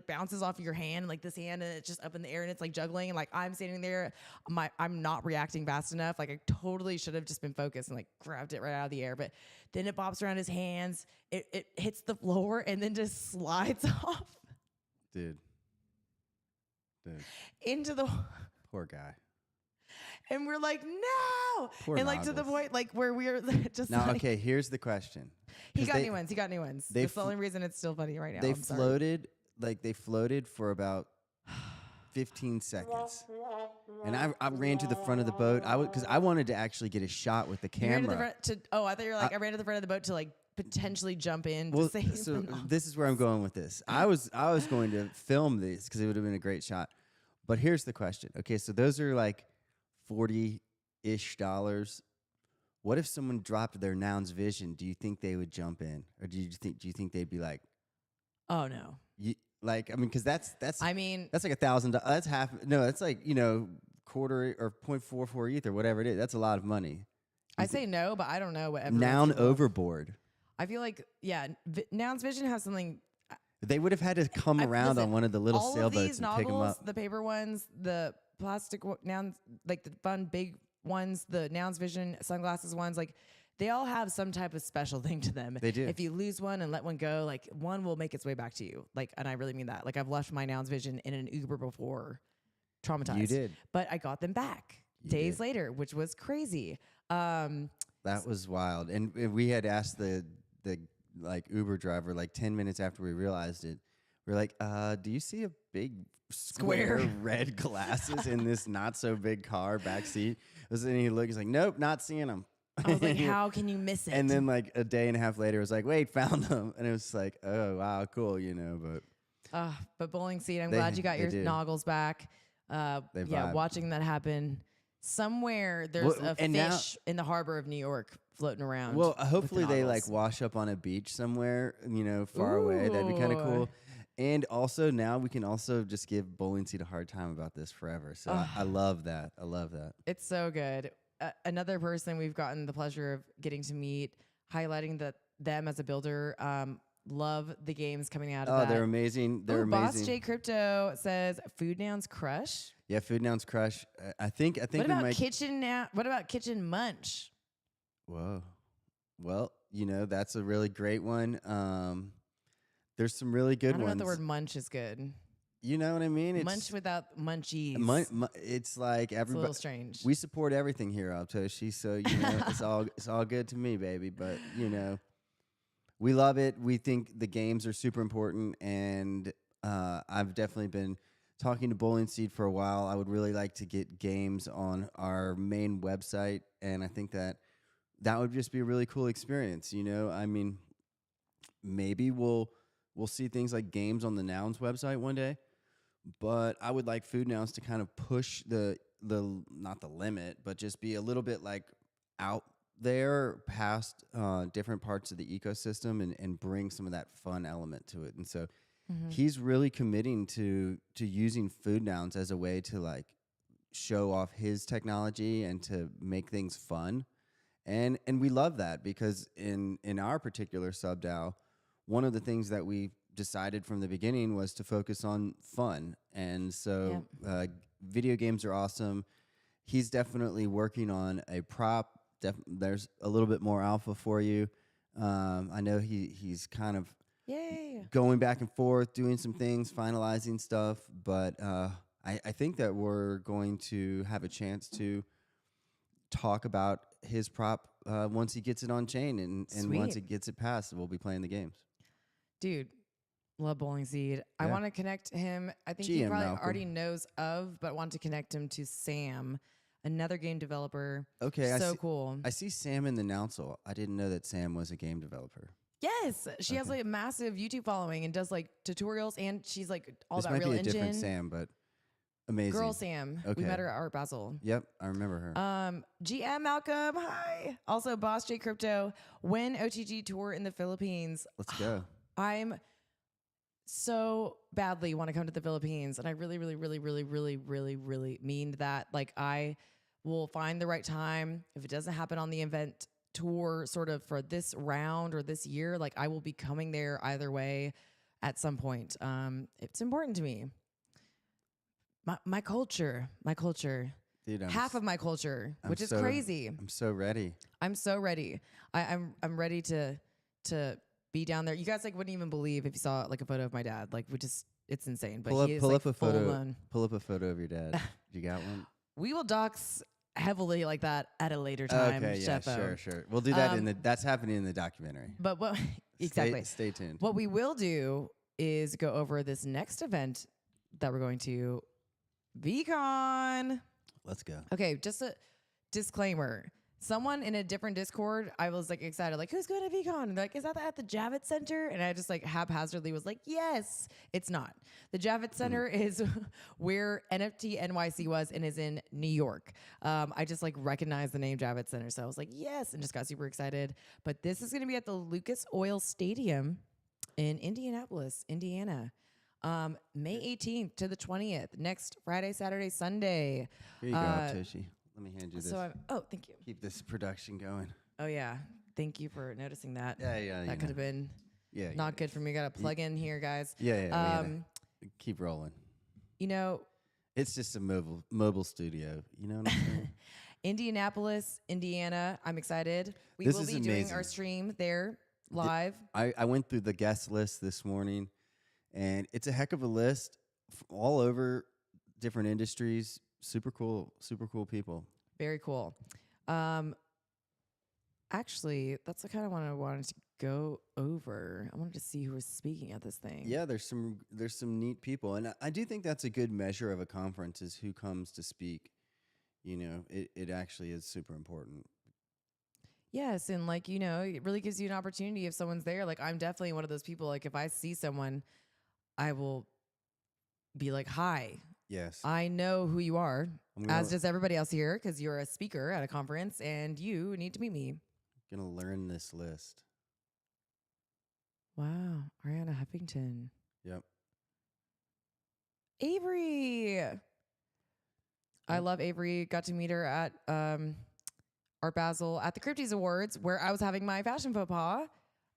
bounces off your hand, like this hand, and it's just up in the air and it's like juggling. And like I'm standing there, I'm not reacting fast enough. Like I totally should have just been focused and like grabbed it right out of the air. But then it bops around his hands. It hits the floor and then just slides off. Dude. Into the Poor guy. And we're like, no. Poor and like to the Noggles. point like where we're just Now, like, okay, here's the question. He 'Cause got new ones. He got new ones. That's the only reason it's still funny right now. They I'm sorry. floated for about 15 seconds. And I ran to the front of the boat. Because I wanted to actually get a shot with the You ran to camera. the front I thought you were like, I ran to the front of the boat to like potentially jump in to save so them all. this is where I'm going with this. I was going to film this because it would have been a great shot. But here's the question. Okay, so those are like $40-ish. What if someone dropped their Nouns Vision? Do you think they would jump in, or do you think they'd be like, Oh no. because that's I mean, that's like $1,000. That's half. No, that's like quarter or 0.44 ETH or whatever it is. That's a lot of money. I say no, but I don't know what everyone's Noun capable of. overboard. I feel like Nouns Vision has something. They would have had to come around listen, on one of the little all of sailboats these and pick them noggles, up. the paper ones, the plastic nouns, like the fun big ones, the Nouns Vision sunglasses ones, like they all have some type of special thing to them. They do. If you lose one and let one go, like one will make its way back to you. Like, and I really mean that. Like I've left my Nouns Vision in an Uber before, traumatized. You did. But I got them back days later, which was crazy. That was wild. And we had asked the like Uber driver like 10 minutes after we realized it. We're like, do you see a big square red glasses in this not so big car back seat? And he looked, he's like, nope, not seeing them. I was like, how can you miss it? And then like a day and a half later, it was like, wait, found them. And it was like, oh, wow, cool, But Bowling Seed, I'm glad you got your noggles back. vibe. Watching that happen. Somewhere there's a fish in the harbor of New York floating around. Well, hopefully with they noggles. like wash up on a beach somewhere, far away. That'd be kind of cool. And also now we can also just give Bowling Seed a hard time about this forever. So I love that. I love that. It's so good. Another person we've gotten the pleasure of getting to meet, highlighting them as a builder. Love the games coming out of that. Oh, they're amazing. They're amazing. Boss J Crypto says Food Nouns Crush. Yeah, Food Nouns Crush. I think What we about might. Kitchen now? What about Kitchen Munch? Whoa. Well, that's a really great one. There's some really good I don't know ones. if the word munch is good. You know what I mean? It's Munch without munchies. it's like It's a everybody. little strange. We support everything here, Aubtoshi. So it's all good to me, baby. But we love it. We think the games are super important, and I've definitely been talking to Bowling Seed for a while. I would really like to get games on our main website, and I think that would just be a really cool experience. You know, I mean, maybe we'll see things like games on the Nouns website one day, but I would like Food Nouns to kind of push the not the limit, but just be a little bit like out there past different parts of the ecosystem and bring some of that fun element to it. And so he's really committing to using Food Nouns as a way to like show off his technology and to make things fun. And we love that because in our particular sub DAO, one of the things that we decided from the beginning was to focus on fun. And so video games are awesome. He's definitely working on a prop. There's a little bit more alpha for you. I know he's kind of going back and forth, doing some things, finalizing stuff. But I think that we're going to have a chance to talk about his prop once he gets it on chain. And once it gets it passed, we'll be playing the games. Dude, love Bowling Seed. I want to connect him. I think GM he probably Malcolm. already knows of, but want to connect him to Sam, another game developer. Okay, Cool. I see Sam in the Nounsel. I didn't know that Sam was a game developer. Yes, she has like a massive YouTube following and does like tutorials, and she's like all this about might Real be a Engine. different Sam, but amazing. Girl Sam. Okay. We met her at Art Basel. Yep, I remember her. GM Malcolm, hi. Also, Boss J Crypto, win OTG tour in the Philippines. Let's go. I'm so badly want to come to the Philippines, and I really, really, really, really, really, really, really mean that. Like, I will find the right time. If it doesn't happen on the event tour sort of for this round or this year, like I will be coming there either way at some point. It's important to me. My culture, Dude, half of my culture, which is crazy. I'm so ready. I'm so ready. I'm ready to be down there. You guys like wouldn't even believe if you saw like a photo of my dad. Like it's insane. But Pull up a photo of your dad. You got one? We will dox heavily like that at a later time. Okay, yeah, Cheffo. sure. We'll do that that's happening in the documentary. But what exactly? Stay tuned. What we will do is go over this next event that we're going to, VeeCon. Let's go. Okay, just a disclaimer. Someone in a different Discord, I was like excited, like, who's going to VeeCon? And they're like, is that at the Javits Center? And I just like haphazardly was like, yes, it's not. The Javits Center is where NFT NYC was and is in New York. I just like recognized the name Javits Center. So I was like, yes, and just got super excited. But this is going to be at the Lucas Oil Stadium in Indianapolis, Indiana. May 18th to the 20th, next Friday, Saturday, Sunday. Here you go, Aubtoshi. Let me hand you this. Thank you. Keep this production going. Oh yeah, thank you for noticing that. Yeah. That could have been not good for me. Got to plug in here, guys. Yeah. Keep rolling. You know, it's just a mobile studio. You know what I'm saying? Indianapolis, Indiana. I'm excited. We This will is be doing amazing. our stream there live. I went through the guest list this morning, and it's a heck of a list all over different industries. Super cool people. Very cool. Actually, that's the kind of one I wanted to go over. I wanted to see who was speaking at this thing. Yeah, there's some neat people, and I do think that's a good measure of a conference is who comes to speak. You know, it actually is super important. Yes, and like, you know, it really gives you an opportunity if someone's there. Like, I'm definitely one of those people, like if I see someone, I will be like, hi. Yes. I know who you are, as does everybody else here, because you're a speaker at a conference and you need to meet me. I'm going to learn this list. Wow. Ariana Huffington. Yep. Avery. I love Avery. Got to meet her at Art Basel at the Crypties Awards, where I was having my fashion faux pas.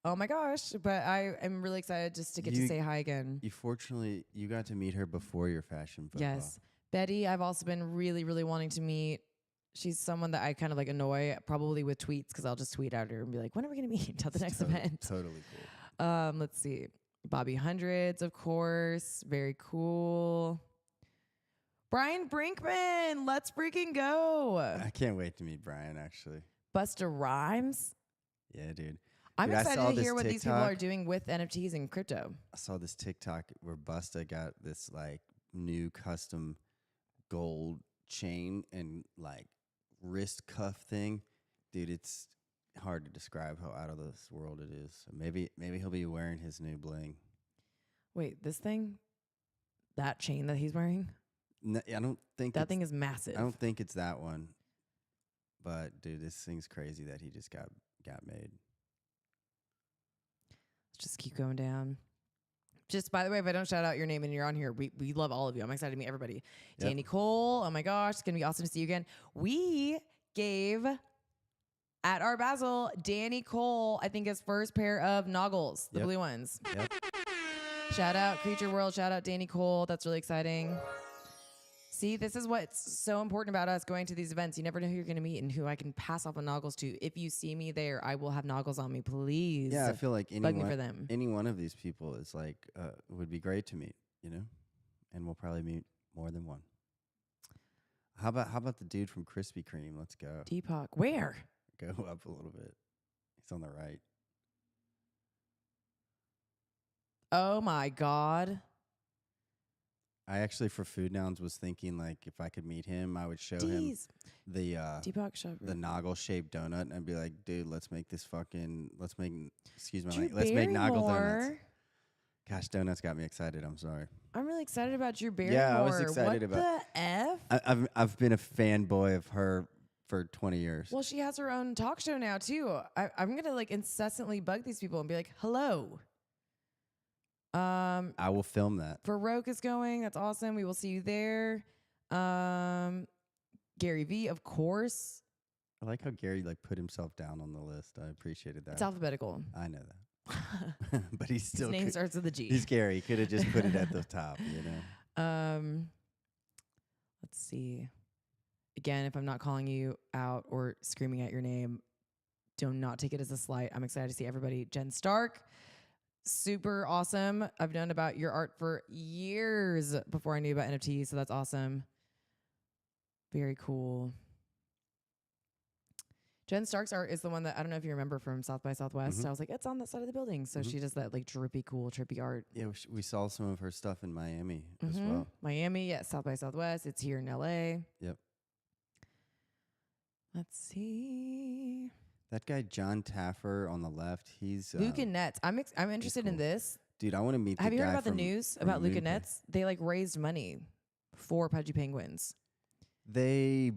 Oh my gosh. But I am really excited just to get to say hi again. You got to meet her before your fashion faux pas. Yes. Betty, I've also been really, really wanting to meet. She's someone that I kind of like annoy, probably with tweets, because I'll just tweet at her and be like, when are we going to meet at the next event? Totally cool. Let's see. Bobby Hundreds, of course. Very cool. Brian Brinkman, let's freaking go. I can't wait to meet Brian, actually. Busta Rhymes. Yeah, dude. I'm Dude, I excited saw to this hear what these people TikTok. are doing with NFTs and crypto. I saw this TikTok where Busta got this like new custom gold chain and like wrist cuff thing. Dude, it's hard to describe how out of this world it is. So maybe he'll be wearing his new bling. Wait, this thing? That chain that he's wearing? No, I don't think That thing is massive. I don't think it's that one. But dude, this thing's crazy that he just got made. Let's just keep going down. Just by the way, if I don't shout out your name and you're on here, we love all of you. I'm excited to meet everybody. Yep. Danny Cole, oh my gosh, it's gonna be awesome to see you again. We gave at Art Basel Danny Cole, I think, his first pair of noggles, the Yep. blue ones. Yep. Shout out Creature World, shout out Danny Cole. That's really exciting. See, this is what's so important about us going to these events. You never know who you're going to meet and who I can pass off a noggles to. If you see me there, I will have noggles on me, please. Yeah, I feel like bug me for them. any one of these people is like would be great to meet, you know, and we'll probably meet more than one. How about the dude from Krispy Kreme? Let's go. Deepak, where? Go up a little bit. He's on the right. Oh my God. I actually, for Food Nouns, was thinking like if I could meet him, I would show him Deez. the Deepak Shop. the noggle shaped donut, and I'd be like, dude, let's make excuse my Drew language, let's make noggle donuts. Barrymore. Gosh, donuts got me excited. I'm sorry. I'm really excited about Drew Barrymore. Yeah, I was excited what about- the F? I've been a fanboy of her for 20 years. Well, she has her own talk show now too. I'm gonna like incessantly bug these people and be like, hello. I will film that. Farouk is going. That's awesome. We will see you there. Gary V, of course. I like how Gary like put himself down on the list. I appreciated that. It's alphabetical. I know that. But he's still His name starts with a G. He's Gary. He could have just put it at the top, you know. Let's see. Again, if I'm not calling you out or screaming at your name, do not take it as a slight. I'm excited to see everybody. Jen Stark, super awesome. I've known about your art for years before I knew about NFTs, so that's awesome. Very cool. Jen Stark's art is the one that I don't know if you remember from South by Southwest. Mhm. I was like, it's on that side of the building. So she does that like drippy, cool, trippy art. Yeah, we saw some of her stuff in Miami as well. Miami, yes, South by Southwest. It's here in LA. Yep. Let's see. That guy John Taffer on the left, he's Luca Nets. I'm interested in cool. this. Dude, I want to meet the Have you guy heard about the from- news from about Luca Moonpig. Nets? They like raised money for Pudgy Penguins. They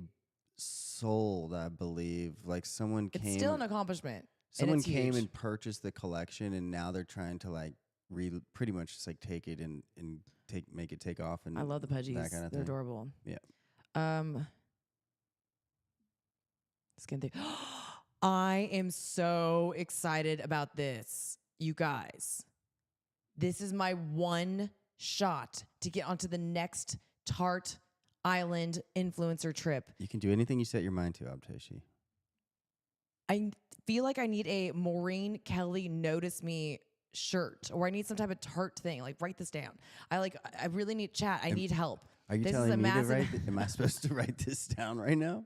sold, I believe. Like someone came. It's still an accomplishment. Someone it's came huge. and purchased the collection, and now they're trying to like pretty much just like take it and make it take off. And I love the Pudgies. that kind of They're thing. adorable. Yeah. Skin thing. I am so excited about this, you guys. This is my one shot to get onto the next Tart Island influencer trip. You can do anything you set your mind to, Aubtoshi. I feel like I need a Maureen Kelly notice me shirt, or I need some type of Tart thing. Like, write this down. I really need chat. I need help. Are you This is telling a me to massive- write? Am I supposed to write this down right now?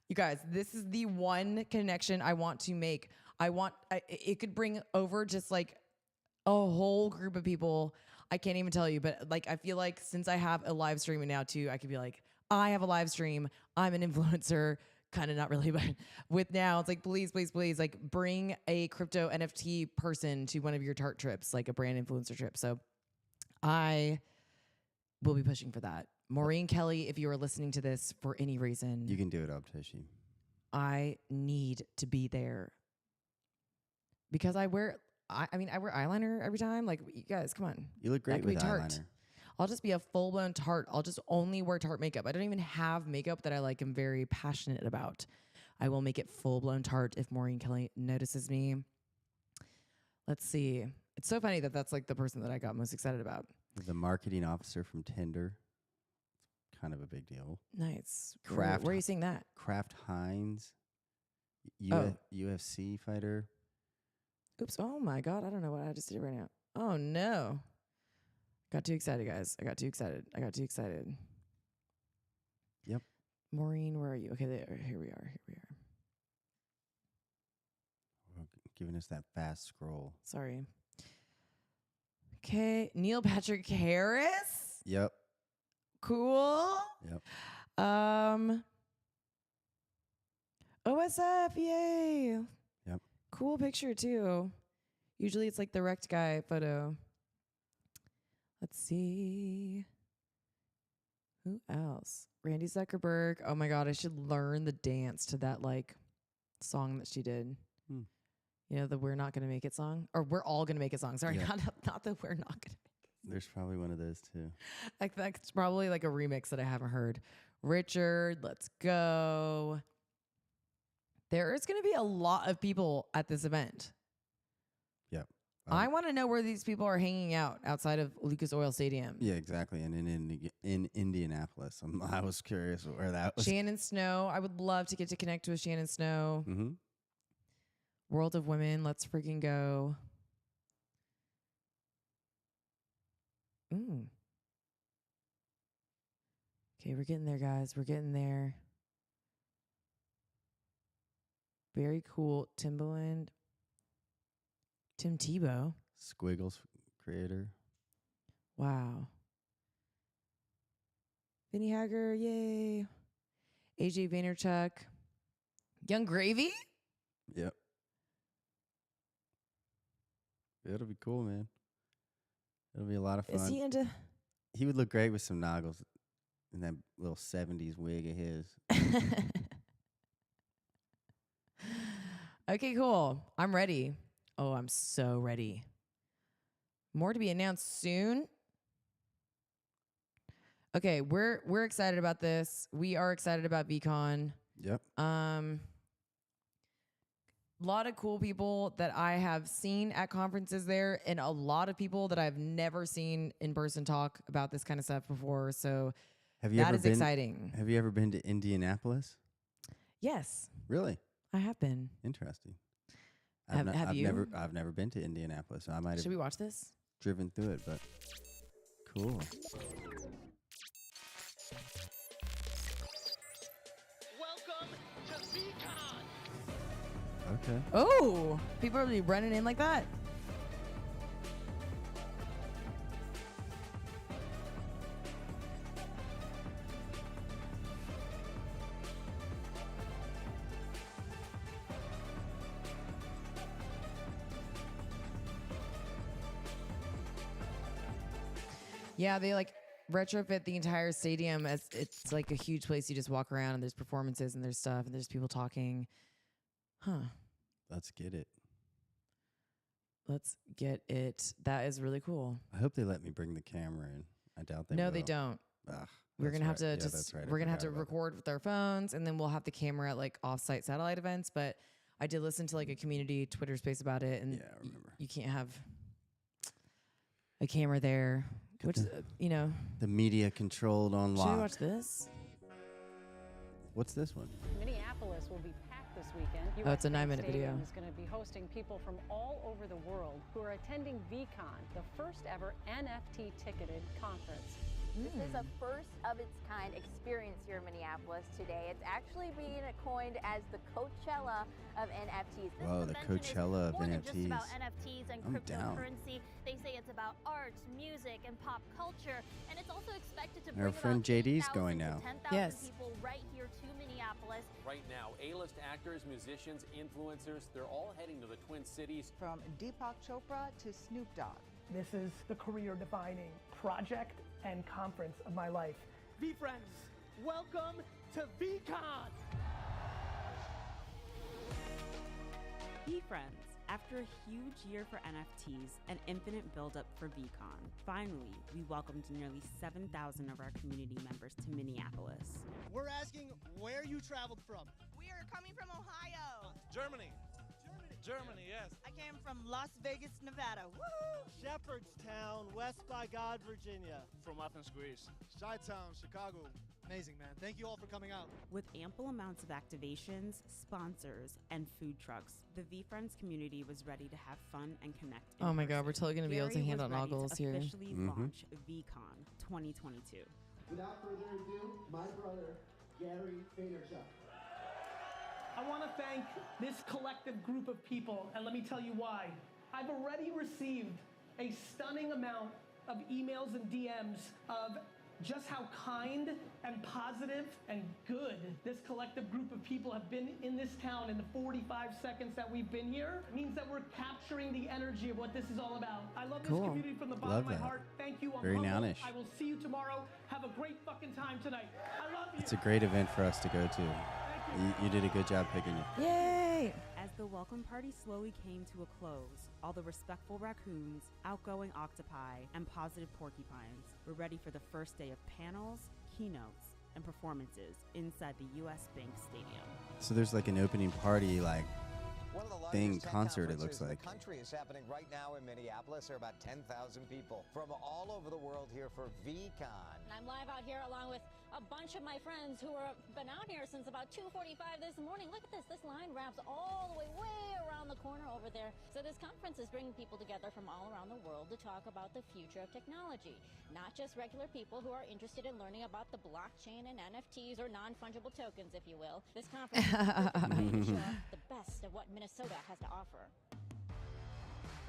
You guys, this is the one connection I want to make. It could bring over just like a whole group of people. I can't even tell you, but like, I feel like since I have a live stream now too, I could be like, I have a live stream. I'm an influencer. Kind of not really, but with now it's like, please, please, please, like bring a crypto NFT person to one of your Tart trips, like a brand influencer trip. So I will be pushing for that. Maureen Kelly, if you are listening to this for any reason, You can do it, Aubtoshi. I need to be there because I wear eyeliner every time. Like, you guys, come on. You look great could be with Tart. eyeliner. I'll just be a full-blown Tart. I'll just only wear Tart makeup. I don't even have makeup that I like am very passionate about. I will make it full-blown Tart if Maureen Kelly notices me. Let's see. It's so funny that that's like the person that I got most excited about. The marketing officer from Tinder. Kind of a big deal. Nice. Kraft. Where are you seeing that? Kraft Heinz. Oh. UFC fighter. Oops. Oh my God. I don't know what I just did right now. Oh no. Got too excited, guys. I got too excited. Yep. Maureen, where are you? Okay, there. Here we are. giving us that fast scroll. Sorry. Okay, Neil Patrick Harris. Yep. Cool. Yep. OSF, yay. Yep. Cool picture too. Usually it's like the wrecked guy photo. Let's see. Who else? Randy Zuckerberg. Oh my God, I should learn the dance to that like song that she did. You know, the We're Not Gonna Make It song? Or We're All Gonna Make It song. Sorry, Yeah. not the We're Not Gonna Make It. There's probably one of those too. Like that's probably like a remix that I haven't heard. Richard, let's go. There is going to be a lot of people at this event. Yep. I want to know where these people are hanging out outside of Lucas Oil Stadium. Yeah, exactly. And in Indianapolis, I was curious where that was. Shannon Snow. I would love to get to connect with Shannon Snow. Mm-hmm. World of Women. Let's freaking go. Okay, we're getting there, guys. We're getting there. Very cool. Timbaland. Tim Tebow. Squiggles creator. Wow. Vinny Hager, yay. AJ Vaynerchuk. Young Gravy? Yep. It'll be cool, man. It'll be a lot of fun. Is he into... He would look great with some noggles and that little 70s wig of his. Okay, cool. I'm ready. Oh, I'm so ready. More to be announced soon. Okay, we're excited about this. We are excited about VeeCon. Yep. A lot of cool people that I have seen at conferences there, and a lot of people that I've never seen in person talk about this kind of stuff before. So that is exciting. Have you ever been to Indianapolis? Yes. Really? I have been. Interesting. Have you? I've never been to Indianapolis. So I might have. Should we watch this? Driven through it, but cool. Welcome to VeeCon. Okay. Oh, people are really running in like that. Yeah, they like retrofit the entire stadium as it's like a huge place. You just walk around and there's performances and there's stuff and there's people talking. Huh. Let's get it. Let's get it. That is really cool. I hope they let me bring the camera in. I doubt they will. No, they don't. Ugh, We're gonna have to yeah, just that's right. I we're gonna have to forgot about record with our phones, and then we'll have the camera at like offsite satellite events. But I did listen to like a community Twitter space about it, and Yeah, I remember. you can't have a camera there, which is, you know. The media controlled on Should we lock. watch this? What's this one? Minneapolis will be packed this weekend. Oh, it's a US 9-minute video. Stadium is going to be hosting people from all over the world who are attending VeeCon, the first ever NFT ticketed conference. This is a first of its kind experience here in Minneapolis today. It's actually being coined as the Coachella of NFTs. This Whoa, the convention is Coachella of more than just NFTs. about NFTs and I'm down. cryptocurrency. They say it's about arts, music, and pop culture, and it's also expected to Our bring friend about JD's 8,000 going to now. 10,000 Yes. people right here to Minneapolis. Right now, A-list actors, musicians, influencers, they're all heading to the Twin Cities. From Deepak Chopra to Snoop Dogg. This is the career-defining project and conference of my life. V-Friends, welcome to VeeCon. VeeFriends, after a huge year for NFTs and infinite buildup for VeeCon, finally, we welcomed nearly 7,000 of our community members to Minneapolis. We're asking where you traveled from. We are coming from Ohio. Germany, yes. I came from Las Vegas, Nevada. Woo! Shepherdstown, West by God, Virginia. From Athens, Greece. Chi-Town, Chicago. Amazing, man. Thank you all for coming out. With ample amounts of activations, sponsors, and food trucks, the VeeFriends community was ready to have fun and connect. in Oh my God, person. we're totally gonna be able to Gary hand was out ready to noggles here. officially launch VeeCon 2022. Without further ado, my brother, Gary Vaynerchuk. I want to thank this collective group of people, and let me tell you why. I've already received a stunning amount of emails and DMs of just how kind and positive and good this collective group of people have been in this town in the 45 seconds that we've been here. It means that we're capturing the energy of what this is all about. I love this community from the bottom of my heart. Thank you. I'm Very humbled. Nounish. I will see you tomorrow. Have a great fucking time tonight. I love you. It's a great event for us to go to. You did a good job picking it. Yay! As the welcome party slowly came to a close, all the respectful raccoons, outgoing octopi, and positive porcupines were ready for the first day of panels, keynotes, and performances inside the U.S. Bank Stadium. So there's like an opening party, like One of the thing, largest tech concert, it looks conferences in like. the country is happening right now in Minneapolis. There are about 10,000 people from all over the world here for VeeCon. I'm live out here along with a bunch of my friends who have been out here since about 2:45 this morning. Look at this. This line wraps all the way around the corner over there. So this conference is bringing people together from all around the world to talk about the future of technology. Not just regular people who are interested in learning about the blockchain and NFTs or non-fungible tokens, if you will. This conference is to show off the best of what Minnesota has to offer.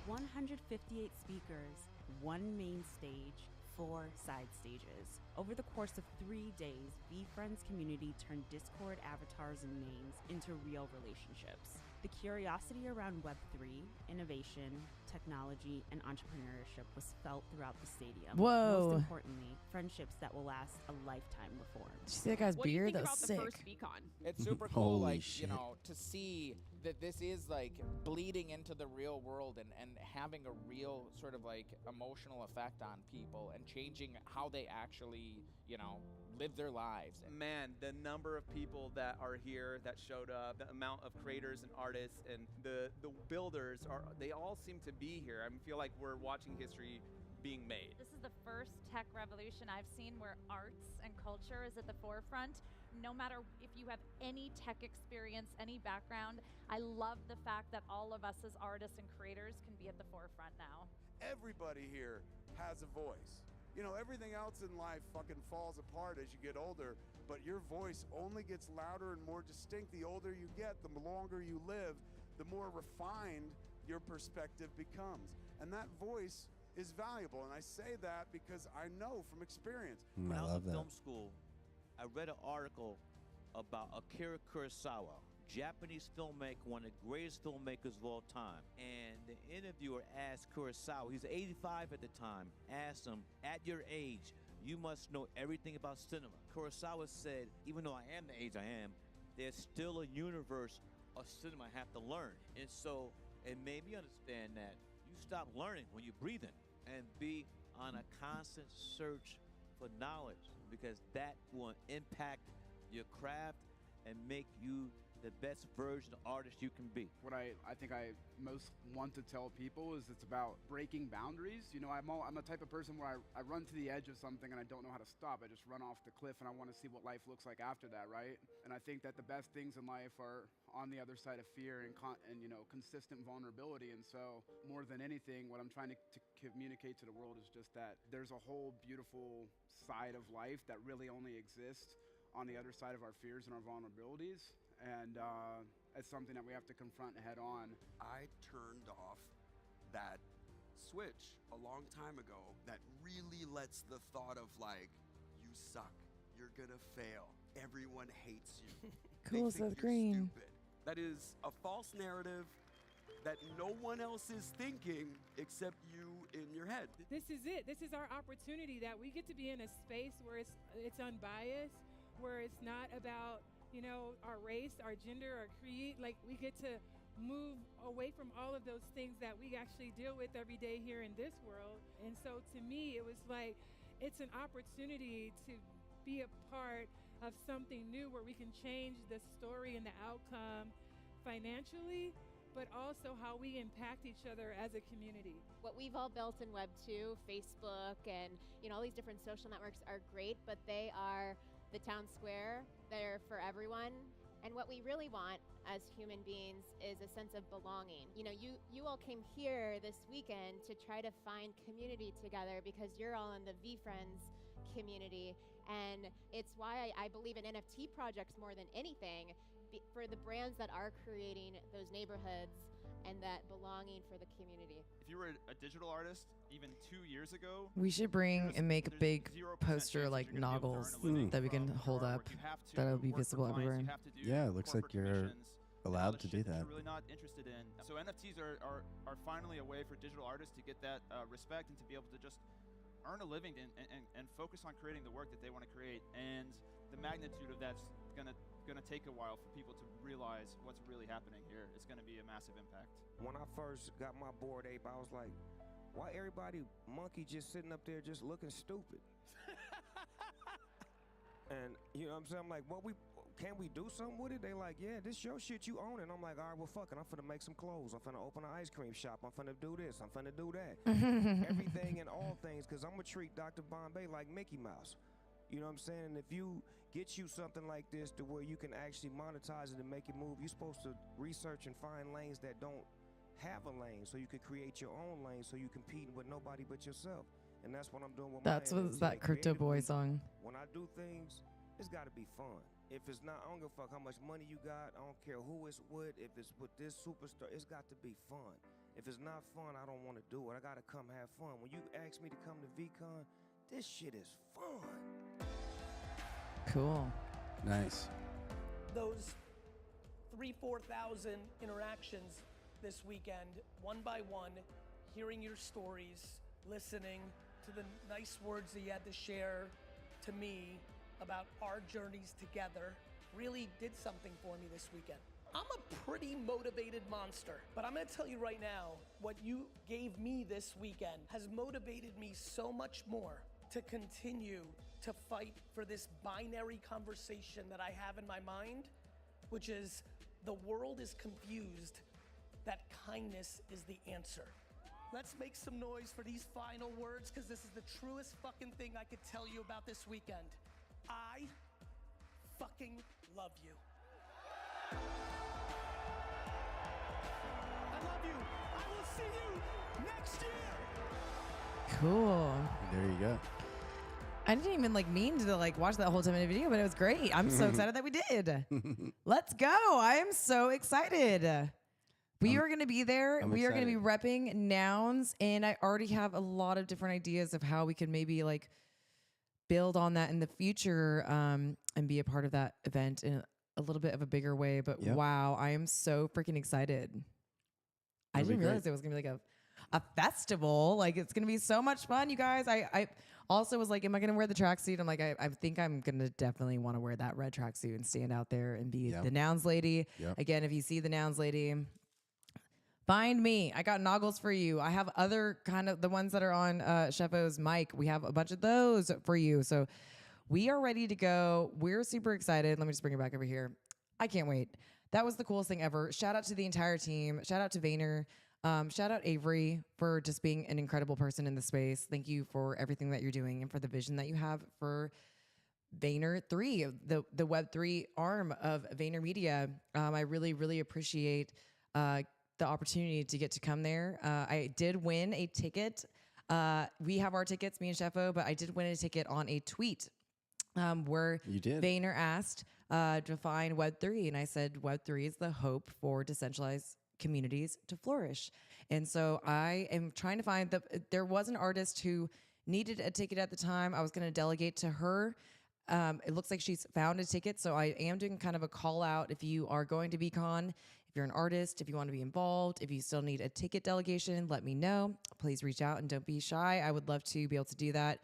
158 speakers, one main stage, 4 side stages. Over the course of 3 days, VeeFriends community turned Discord avatars and names into real relationships. The curiosity around Web3, innovation, technology, and entrepreneurship was felt throughout the stadium. Whoa. Most importantly, friendships that will last a lifetime were formed. Did you see that guy's beard? That was sick. It's super cool, Holy like, shit. you know, to see that this is like bleeding into the real world and having a real sort of like emotional effect on people and changing how they actually, you know, live their lives. Man, the number of people that are here that showed up, the amount of creators and artists and the builders they all seem to be here. I feel like we're watching history being made. This is the first tech revolution I've seen where arts and culture is at the forefront. No matter if you have any tech experience, any background, I love the fact that all of us as artists and creators can be at the forefront now. Everybody here has a voice. You know, everything else in life fucking falls apart as you get older, but your voice only gets louder and more distinct the older you get, the longer you live, the more refined your perspective becomes. And that voice is valuable, and I say that because I know from experience. When I was love in that. film school, I read an article about Akira Kurosawa, Japanese filmmaker, one of the greatest filmmakers of all time. And the interviewer asked Kurosawa, he was 85 at the time, asked him, at your age, you must know everything about cinema. Kurosawa said, even though I am the age I am, there's still a universe of cinema I have to learn. And so it made me understand that you stop learning when you're breathing and be on a constant search for knowledge, because that will impact your craft and make you the best version of artist you can be. What I think I most want to tell people is it's about breaking boundaries. You know, I'm the type of person where I run to the edge of something and I don't know how to stop. I just run off the cliff and I want to see what life looks like after that, right? And I think that the best things in life are on the other side of fear and you know, consistent vulnerability. And so more than anything, what I'm trying to communicate to the world is just that there's a whole beautiful side of life that really only exists on the other side of our fears and our vulnerabilities. And it's something that we have to confront head on. I turned off that switch a long time ago that really lets the thought of like, you suck, you're gonna fail, everyone hates you. Cool, They think Seth you're Green. stupid. That is a false narrative that no one else is thinking except you in your head. This is it. This is our opportunity that we get to be in a space where it's unbiased, where it's not about, you know, our race, our gender, our creed. Like, we get to move away from all of those things that we actually deal with every day here in this world. And so to me, it was like, it's an opportunity to be a part of something new where we can change the story and the outcome financially, but also how we impact each other as a community. What we've all built in Web 2, Facebook, and, you know, all these different social networks are great, but they are the town square. They're for everyone. And what we really want as human beings is a sense of belonging. You know, you all came here this weekend to try to find community together because you're all in the VeeFriends community. And it's why I believe in NFT projects more than anything, for the brands that are creating those neighborhoods and that belonging for the community. If you were a digital artist even 2 years ago, We should bring and make a big poster like Noggles that we can hold up. That'll be visible everywhere. Yeah, it looks like you're allowed to do that. You're really not interested in. So NFTs are finally a way for digital artists to get that respect and to be able to just earn a living and focus on creating the work that they want to create. And the magnitude of that's gonna take a while for people to realize what's really happening here. It's gonna be a massive impact. When I first got my Bored Ape, I was like, why everybody monkey just sitting up there just looking stupid? And you know what I'm saying? I'm like, can we do something with it? They like, yeah, this your shit, you own it. And I'm like, all right, well, fuck it. I'm finna make some clothes. I'm finna open an ice cream shop. I'm finna do this. I'm finna do that. Everything and all things, because I'm gonna treat Dr. Bombay like Mickey Mouse. You know what I'm saying? And if you get you something like this to where you can actually monetize it and make it move, you're supposed to research and find lanes that don't have a lane, so you can create your own lane, so you compete with nobody but yourself. And that's what I'm doing with That's my what that Crypto Boy song. When I do things, it's got to be fun. If it's not, I don't give a fuck how much money you got. I don't care who it's with. If it's with this superstar, it's got to be fun. If it's not fun, I don't want to do it. I got to come have fun. When you ask me to come to VeeCon, this shit is fun. Cool. Nice. Those 3,000-4,000 interactions this weekend, one by one, hearing your stories, listening to the nice words that you had to share to me about our journeys together, really did something for me this weekend. I'm a pretty motivated monster, but I'm gonna tell you right now, what you gave me this weekend has motivated me so much more to continue to fight for this binary conversation that I have in my mind, which is the world is confused that kindness is the answer. Let's make some noise for these final words, because this is the truest fucking thing I could tell you about this weekend. I fucking love you. I love you. I will see you next year. Cool. There you go. I didn't even mean to watch that whole 10-minute video, but it was great. I'm so excited that we did. Let's go. I am so excited. We are going to be there. We are going to be repping Nouns, and I already have a lot of different ideas of how we could maybe build on that in the future and be a part of that event in a little bit of a bigger way. But wow, I am so freaking excited. I didn't realize it was going to be a festival. It's going to be so much fun, you guys. I also was like, am I going to wear the tracksuit? I'm like, I think I'm going to definitely want to wear that red tracksuit and stand out there and be the Nouns lady. Again, if you see the Nouns lady, find me. I got Noggles for you. I have other kind of the ones that are on Cheffo's mic. We have a bunch of those for you. So we are ready to go. We're super excited. Let me just bring it back over here. I can't wait. That was the coolest thing ever. Shout out to the entire team. Shout out to Vayner. Shout out Avery for just being an incredible person in the space. Thank you for everything that you're doing and for the vision that you have for Vayner 3, the Web3 arm of Vayner Media. I really, really appreciate the opportunity to get to come there. I did win a ticket. We have our tickets, me and Cheffo, but I did win a ticket on a tweet where Vayner asked, define Web3. And I said, Web3 is the hope for decentralized communities to flourish. And so I am trying to find there was an artist who needed a ticket at the time. I was going to delegate to her. It looks like she's found a ticket. So I am doing kind of a call out. If you are going to VeeCon, if you're an artist, if you want to be involved, if you still need a ticket delegation, let me know. Please reach out and don't be shy. I would love to be able to do that.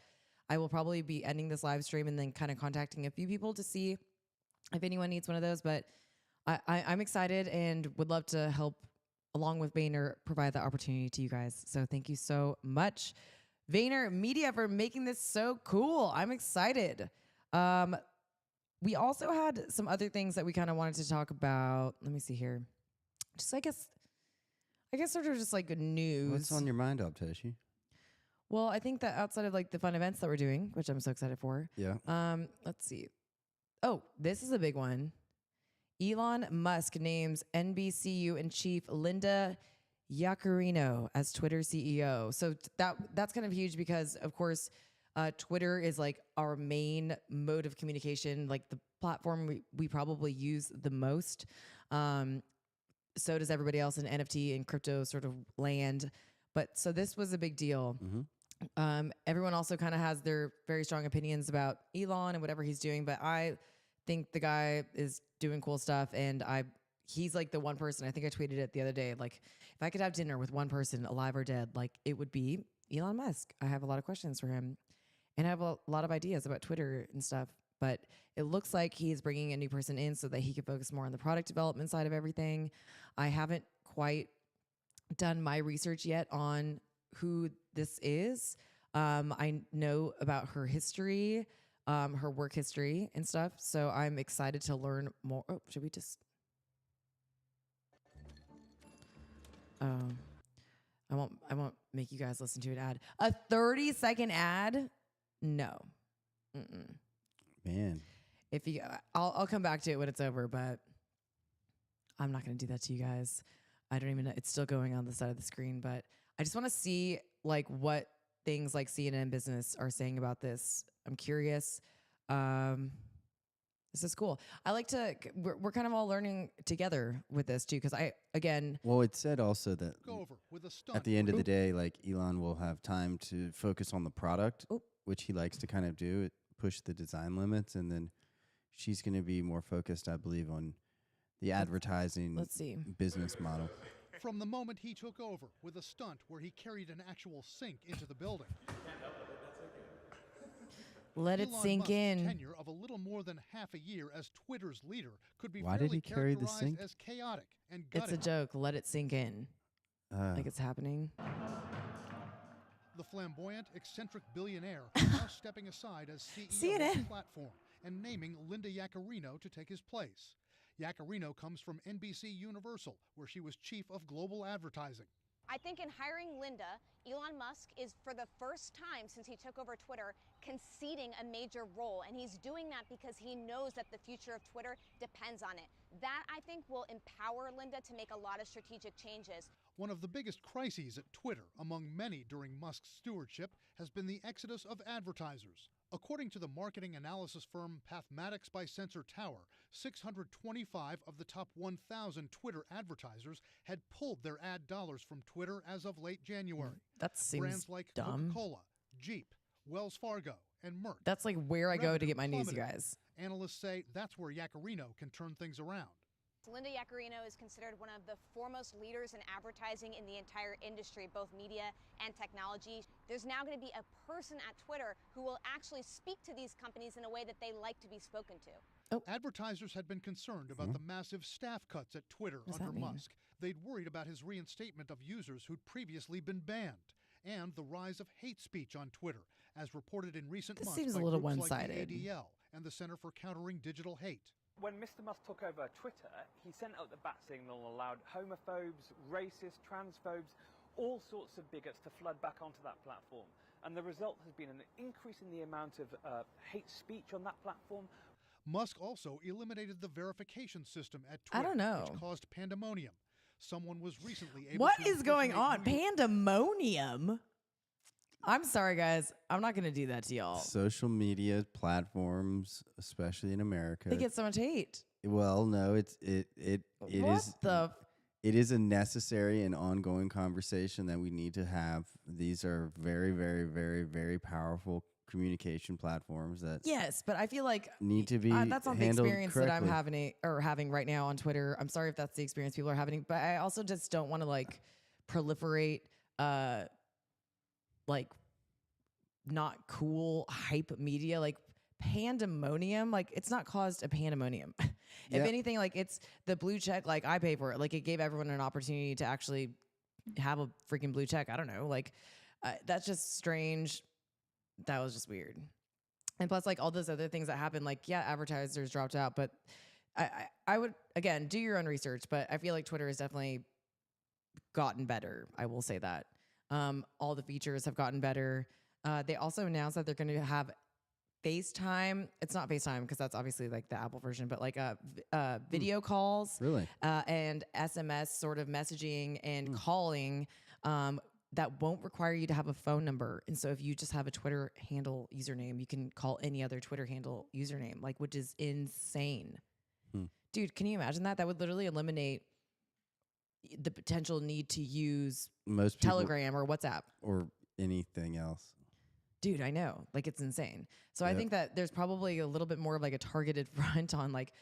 I will probably be ending this live stream and then kind of contacting a few people to see if anyone needs one of those. But I'm excited and would love to help, along with Vayner, provide the opportunity to you guys. So thank you so much, Vayner Media, for making this so cool. I'm excited. We also had some other things that we kind of wanted to talk about. Let me see here. Just I guess sort of just news. What's on your mind, Aubtoshi? Well, I think that outside of the fun events that we're doing, which I'm so excited for. Yeah. Let's see. Oh, this is a big one. Elon Musk names NBCU in chief Linda Yaccarino as Twitter CEO. So that's kind of huge because, of course, Twitter is like our main mode of communication, like the platform we probably use the most. So does everybody else in NFT and crypto sort of land. But so this was a big deal. Everyone also kind of has their very strong opinions about Elon and whatever he's doing, but I think the guy is doing cool stuff, and he's like the one person, I think I tweeted it the other day, like if I could have dinner with one person, alive or dead, like it would be Elon Musk. I have a lot of questions for him, and I have a lot of ideas about Twitter and stuff, but it looks like he's bringing a new person in so that he can focus more on the product development side of everything. I haven't quite done my research yet on who this is. I know about her history, her work history and stuff. So I'm excited to learn more. Oh, should we just? I won't make you guys listen to an ad. A 30-second ad? No. Man. If you, I'll come back to it when it's over, but I'm not going to do that to you guys. I don't even know. It's still going on the side of the screen, but I just want to see like what things like CNN Business are saying about this. I'm curious. This is cool. I like to, we're kind of all learning together with this too. Cause well, it said also that at the end of the day, like Elon will have time to focus on the product, which he likes to kind of do, push the design limits. And then she's going to be more focused, I believe, on the advertising business model. From the moment he took over with a stunt where he carried an actual sink into the building. Let it sink in. Tenure of a little more than half a year as Twitter's leader could be Why did he carry the sink? as chaotic and It's a joke. Let it sink in. Like it's happening. The flamboyant, eccentric billionaire now stepping aside as CEO of the platform and naming Linda Yaccarino to take his place. Yaccarino comes from NBC Universal, where she was chief of global advertising. I think in hiring Linda, Elon Musk is, for the first time since he took over Twitter, conceding a major role. And he's doing that because he knows that the future of Twitter depends on it. That, I think, will empower Linda to make a lot of strategic changes. One of the biggest crises at Twitter, among many during Musk's stewardship, has been the exodus of advertisers. According to the marketing analysis firm Pathmatics by Sensor Tower, 625 of the top 1,000 Twitter advertisers had pulled their ad dollars from Twitter as of late January. That seems Brands like dumb. Coca-Cola, Jeep, Wells Fargo, and Merck. That's like where I go to get my news, you guys. Analysts say that's where Yaccarino can turn things around. Linda Yaccarino is considered one of the foremost leaders in advertising in the entire industry, both media and technology. There's now going to be a person at Twitter who will actually speak to these companies in a way that they like to be spoken to. Advertisers had been concerned about the massive staff cuts at Twitter under Musk. They'd worried about his reinstatement of users who'd previously been banned, and the rise of hate speech on Twitter, as reported in recent months seems by a little groups like one-sided. the ADL and the Center for Countering Digital Hate. When Mr. Musk took over Twitter, he sent out the bat signal and allowed homophobes, racists, transphobes, all sorts of bigots to flood back onto that platform. And the result has been an increase in the amount of hate speech on that platform. Musk also eliminated the verification system at Twitter, I don't know. which caused pandemonium. Someone was recently able What to is going on? impersonate Pandemonium? I'm sorry, guys. I'm not going to do that to y'all. Social media platforms, especially in America, They get so much hate. Well, no, it is it is a necessary and ongoing conversation that we need to have. These are very, very, very, very powerful communication platforms that Yes, but I feel like need to be that's not the handled experience that I'm correctly. having right now on Twitter. I'm sorry if that's the experience people are having, but I also just don't want to like proliferate like not cool hype media, like pandemonium. Like it's not caused a pandemonium. If Yep. anything, like it's the blue check, like I pay for it. Like it gave everyone an opportunity to actually have a freaking blue check. I don't know. Like that's just strange. That was just weird. And plus like all those other things that happened, like, yeah, advertisers dropped out, but I would, again, do your own research, but I feel like Twitter has definitely gotten better. I will say that. All the features have gotten better. They also announced that they're going to have FaceTime. It's not FaceTime because that's obviously like the Apple version, but like video calls, Really? and SMS sort of messaging and calling that won't require you to have a phone number. And so if you just have a Twitter handle username, you can call any other Twitter handle username, like, which is insane. Dude, can you imagine that? That would literally eliminate the potential need to use Most people, Telegram or WhatsApp or anything else. Dude, I know. Like, it's insane. So I think that there's probably a little bit more of like a targeted front on, like,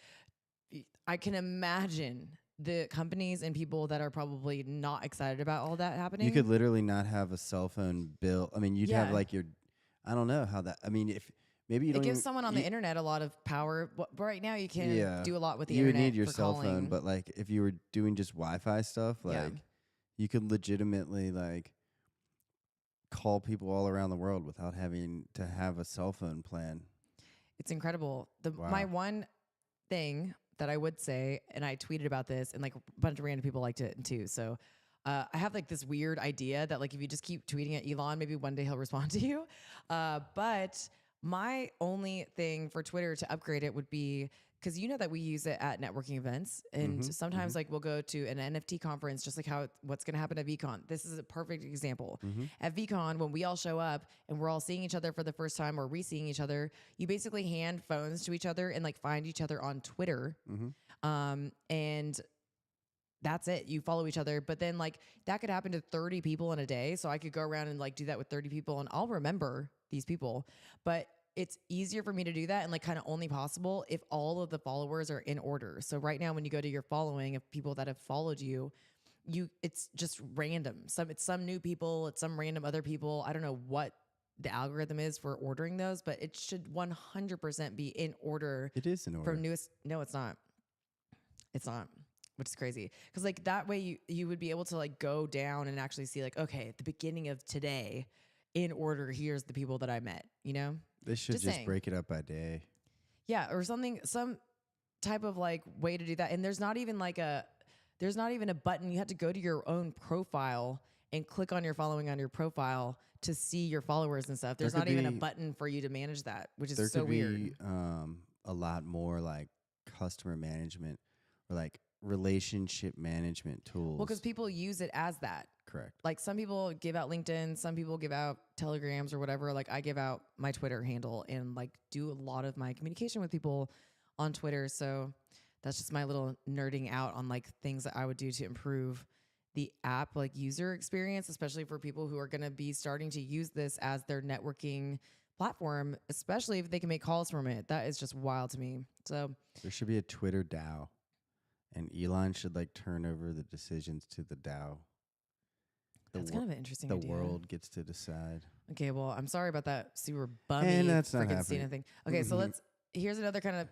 I can imagine the companies and people that are probably not excited about all that happening. You could literally not have a cell phone bill. I mean, you'd have like your, I don't know how that, I mean, if maybe you don't It gives even, someone on the internet a lot of power. But right now you can do a lot with the you internet. would need your for cell calling. phone, but like if you were doing just Wi-Fi stuff, like you could legitimately like call people all around the world without having to have a cell phone plan. It's incredible. My one thing that I would say, and I tweeted about this, and like a bunch of random people liked it too. So I have like this weird idea that like if you just keep tweeting at Elon, maybe one day he'll respond to you. But my only thing for Twitter to upgrade it would be, because you know that we use it at networking events, and sometimes like we'll go to an NFT conference, just like what's going to happen at VeeCon. This is a perfect example. At VeeCon, when we all show up and we're all seeing each other for the first time or re-seeing each other, you basically hand phones to each other and like find each other on Twitter, and that's it. You follow each other, but then like that could happen to 30 people in a day. So I could go around and like do that with 30 people, and I'll remember these people, but it's easier for me to do that and like kind of only possible if all of the followers are in order. So right now, when you go to your following of people that have followed you, it's just random. It's some new people, it's some random other people. I don't know what the algorithm is for ordering those, but it should 100% be in order. It is in order. From newest. No, it's not. It's not. Which is crazy. Because like that way you would be able to like go down and actually see like, okay, at the beginning of today, in order, here's the people that I met, you know? They should just break it up by day. Yeah, or something, some type of like way to do that. And there's not even a button. You have to go to your own profile and click on your following on your profile to see your followers and stuff. There's not even a button for you to manage that, which is so weird. There could be a lot more like customer management or like relationship management tools. Well, because people use it as that. Correct. Like some people give out LinkedIn, some people give out Telegrams or whatever. Like I give out my Twitter handle and like do a lot of my communication with people on Twitter. So that's just my little nerding out on like things that I would do to improve the app like user experience, especially for people who are going to be starting to use this as their networking platform, especially if they can make calls from it. That is just wild to me. So there should be a Twitter DAO, and Elon should like turn over the decisions to the DAO. That's kind of an interesting idea. The world gets to decide. Okay, well, I'm sorry about that super bummy And that's not freaking Cena happening. thing. Okay, so here's another kind of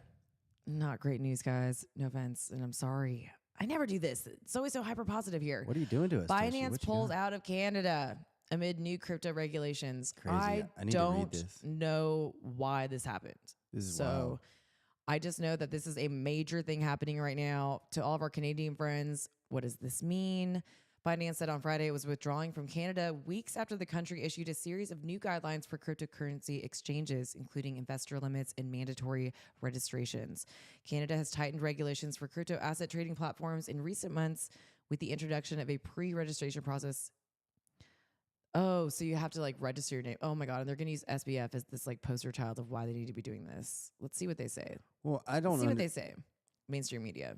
not great news, guys. No offense, and I'm sorry. I never do this. It's always so hyper positive here. What are you doing to us, Toshi? Binance What you pulls got? out of Canada amid new crypto regulations. Crazy. I need to read this. Know why this happened. This is so wild. I just know that this is a major thing happening right now to all of our Canadian friends. What does this mean? Binance said on Friday it was withdrawing from Canada weeks after the country issued a series of new guidelines for cryptocurrency exchanges, including investor limits and mandatory registrations. Canada has tightened regulations for crypto asset trading platforms in recent months with the introduction of a pre-registration process. Oh, so you have to like register your name. Oh my God. And they're going to use SBF as this like poster child of why they need to be doing this. Let's see what they say. Well, I don't see what they say. Mainstream media.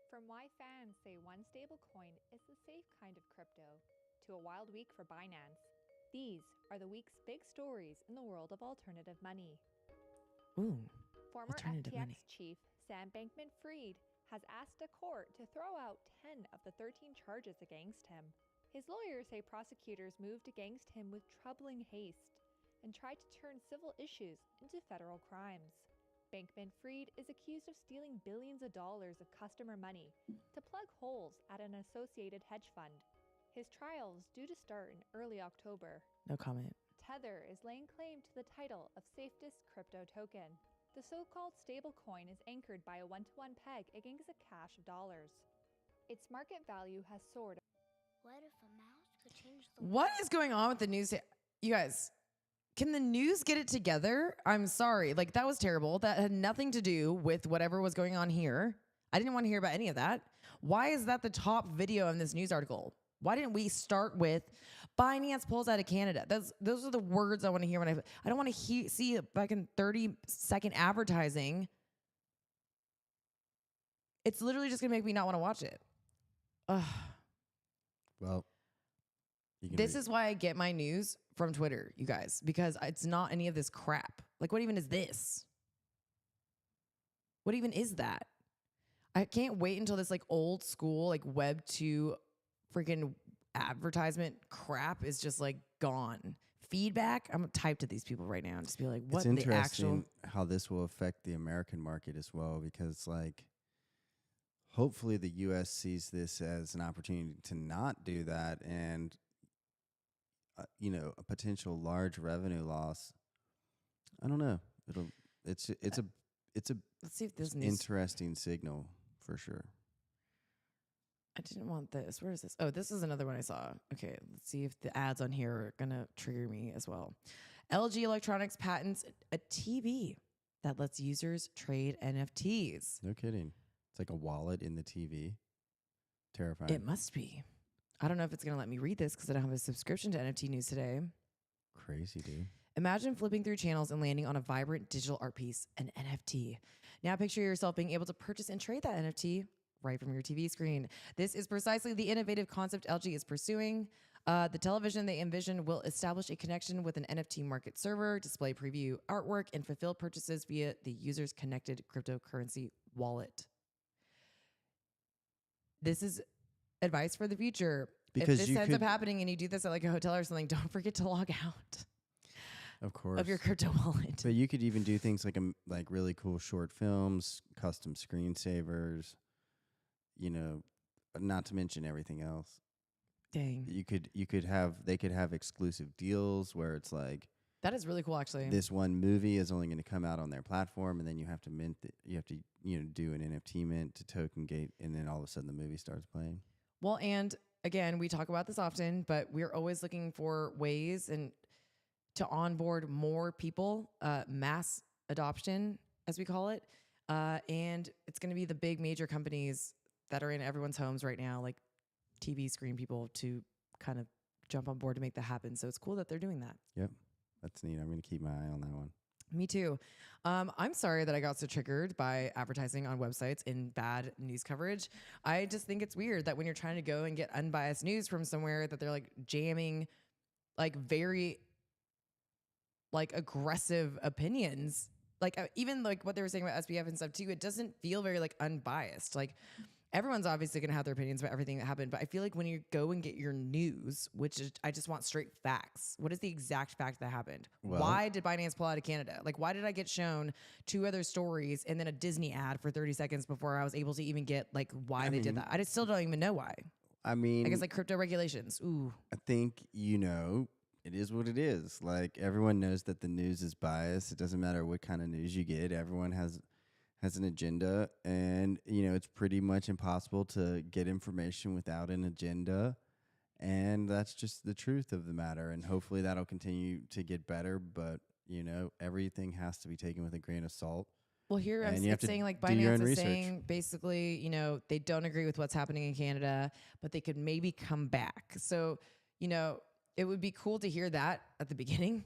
From why fans say one stable coin is the safe kind of crypto to a wild week for Binance, these are the week's big stories in the world of alternative money. Ooh, Former alternative FTX money. chief Sam Bankman-Fried has asked a court to throw out 10 of the 13 charges against him. His lawyers say prosecutors moved against him with troubling haste and tried to turn civil issues into federal crimes. Bankman-Fried is accused of stealing billions of dollars of customer money to plug holes at an associated hedge fund. His trial is due to start in early October. No comment. Tether is laying claim to the title of safest crypto token. The so-called stablecoin is anchored by a one-to-one peg against a cache of dollars. Its market value has soared. What if a mouse could change the What is going on with the news? You guys, can the news get it together? I'm sorry. Like, that was terrible. That had nothing to do with whatever was going on here. I didn't want to hear about any of that. Why is that the top video in this news article? Why didn't we start with Binance pulls out of Canada? Those are the words I want to hear when I don't want to see a fucking 30-second advertising. It's literally just gonna make me not want to watch it. Ugh. Well, This is why I get my news from Twitter, you guys, because it's not any of this crap. Like, what even is this? What even is that? I can't wait until this like old school, like Web 2 freaking advertisement crap is just like gone. Feedback, I'm gonna type to these people right now and just be like, what it's the interesting actual... how this will affect the American market as well, because like hopefully the US sees this as an opportunity to not do that, and a potential large revenue loss. I don't know. It's a Let's see if this interesting signal for sure. I didn't want this. Where is this? Oh, this is another one I saw. Okay, let's see if the ads on here are gonna trigger me as well. LG Electronics patents a TV that lets users trade NFTs. No kidding. It's like a wallet in the TV. Terrifying. It must be. I don't know if it's gonna let me read this because I don't have a subscription to NFT News today. Crazy, dude. Imagine flipping through channels and landing on a vibrant digital art piece, an NFT. Now picture yourself being able to purchase and trade that NFT right from your TV screen. This is precisely the innovative concept LG is pursuing. The television they envision will establish a connection with an NFT market server, display preview artwork, and fulfill purchases via the user's connected cryptocurrency wallet. This is advice for the future. Because if this ends up happening and you do this at like a hotel or something, don't forget to log out. Of course. Of your crypto wallet. But you could even do things like really cool short films, custom screensavers, not to mention everything else. Dang. They could have exclusive deals where it's like, that is really cool, actually. this one movie is only going to come out on their platform, and then you have to mint it. You have to do an NFT mint to token gate, and then all of a sudden the movie starts playing. Well, and again, we talk about this often, but we're always looking for ways and to onboard more people, mass adoption, as we call it. And it's going to be the big major companies that are in everyone's homes right now, like TV screen people, to kind of jump on board to make that happen. So it's cool that they're doing that. Yep. That's neat. I'm going to keep my eye on that one. Me too. I'm sorry that I got so triggered by advertising on websites in bad news coverage. I just think it's weird that when you're trying to go and get unbiased news from somewhere, that they're like jamming like very like aggressive opinions. Like even like what they were saying about SBF and stuff too, it doesn't feel very like unbiased. Like everyone's obviously going to have their opinions about everything that happened, but I feel like when you go and get your news, which is, I just want straight facts. What is the exact fact that happened? Well, why did Binance pull out of Canada? Like, why did I get shown 2 other stories and then a Disney ad for 30 seconds before I was able to even get like why they did that? I just still don't even know why. I mean, I guess like crypto regulations. Ooh. I think, it is what it is. Like everyone knows that the news is biased. It doesn't matter what kind of news you get. Everyone has an agenda, and it's pretty much impossible to get information without an agenda, and that's just the truth of the matter. And hopefully that'll continue to get better, but everything has to be taken with a grain of salt. Well, here I'm saying like Binance is saying basically, they don't agree with what's happening in Canada, but they could maybe come back. So, it would be cool to hear that at the beginning.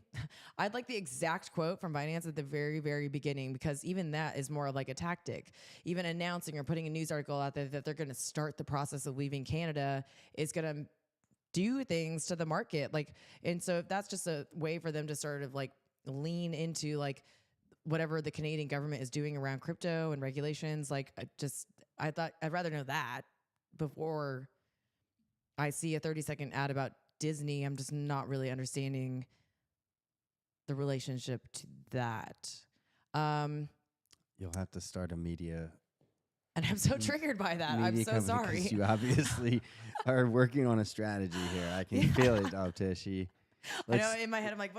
I'd like the exact quote from Binance at the very, very beginning, because even that is more like a tactic. Even announcing or putting a news article out there that they're going to start the process of leaving Canada is going to do things to the market. And so if that's just a way for them to sort of like lean into like whatever the Canadian government is doing around crypto and regulations, I thought I'd rather know that before I see a 30-second ad about Disney. I'm just not really understanding the relationship to that. You'll have to start a media. And I'm so triggered by that. I'm so sorry. You obviously are working on a strategy here. I can feel it, Aubtoshi. I know in my head, I'm like,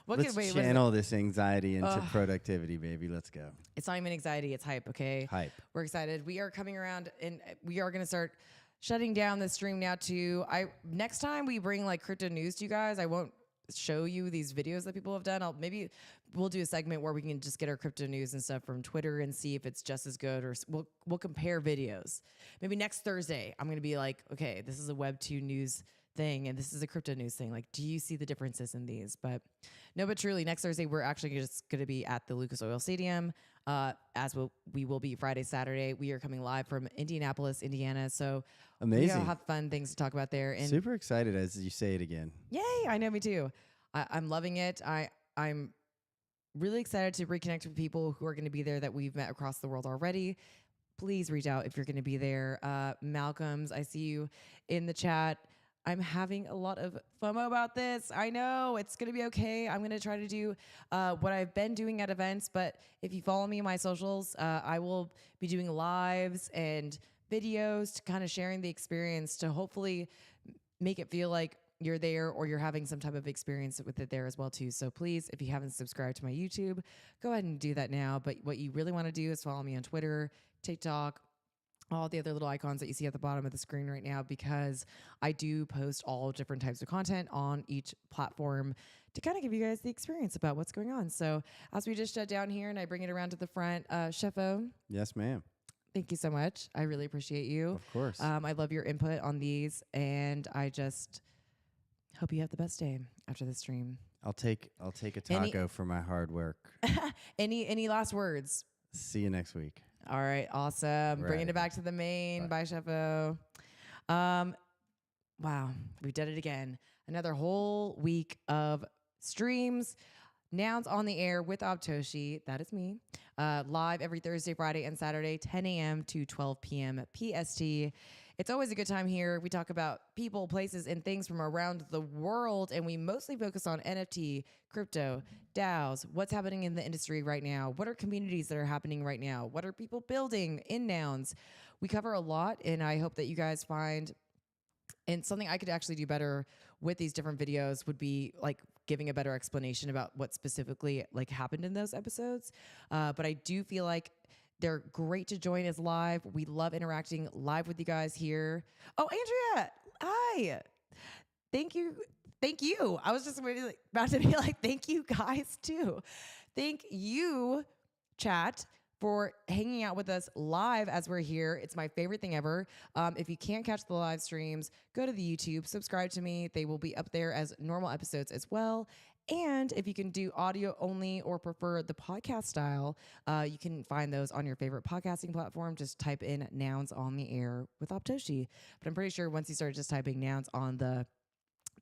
let's channel this anxiety into productivity, baby. Let's go. It's not even anxiety. It's hype. Okay. Hype. We're excited. We are coming around and we are going to start shutting down the stream now too. Next time we bring like crypto news to you guys, I won't show you these videos that people have done. I'll maybe we'll do a segment where we can just get our crypto news and stuff from Twitter and see if it's just as good, or we'll compare videos. Maybe next Thursday, I'm going to be like, okay, this is a Web2 news thing and this is a crypto news thing. Like, do you see the differences in these? But no, but truly, next Thursday, we're actually just going to be at the Lucas Oil Stadium, we will be Friday, Saturday. We are coming live from Indianapolis, Indiana. So amazing. We'll have fun things to talk about there. And super excited as you say it again. Yay. I know, me too. I'm loving it. I'm really excited to reconnect with people who are going to be there that we've met across the world already. Please reach out if you're going to be there. Malcolm's, I see you in the chat. I'm having a lot of FOMO about this. I know it's going to be okay. I'm going to try to do what I've been doing at events, but if you follow me on my socials, I will be doing lives and videos to kind of sharing the experience to hopefully make it feel like you're there or you're having some type of experience with it there as well too. So please, if you haven't subscribed to my YouTube, go ahead and do that now. But what you really want to do is follow me on Twitter, TikTok, all the other little icons that you see at the bottom of the screen right now, because I do post all different types of content on each platform to kind of give you guys the experience about what's going on. So as we just shut down here and I bring it around to the front, Cheffo. Yes, ma'am. Thank you so much. I really appreciate you. Of course. I love your input on these, and I just hope you have the best day after the stream. I'll take a taco for my hard work. Any last words? See you next week. All right, awesome. Right. Bringing it back to the main. Bye, Cheffo. Wow, we did it again. Another whole week of streams. Nouns on the air with Aubtoshi. That is me. Live every Thursday, Friday, and Saturday, 10 a.m. to 12 p.m. PST. It's always a good time here. We talk about people, places, and things from around the world, and we mostly focus on NFT, crypto, DAOs, what's happening in the industry right now, what are communities that are happening right now, what are people building in Nouns. We cover a lot, and I hope that you guys find, and something I could actually do better with these different videos would be like giving a better explanation about what specifically like happened in those episodes. But I do feel like they're great to join us live. We love interacting live with you guys here. Oh, Andrea, hi. Thank you. Thank you. I was just about to be like, thank you guys too. Thank you, chat, for hanging out with us live as we're here. It's my favorite thing ever. If you can't catch the live streams, go to the YouTube, subscribe to me. They will be up there as normal episodes as well. And if you can do audio only or prefer the podcast style, you can find those on your favorite podcasting platform. Just type in Nouns on the Air with Aubtoshi. But I'm pretty sure once you start just typing Nouns on the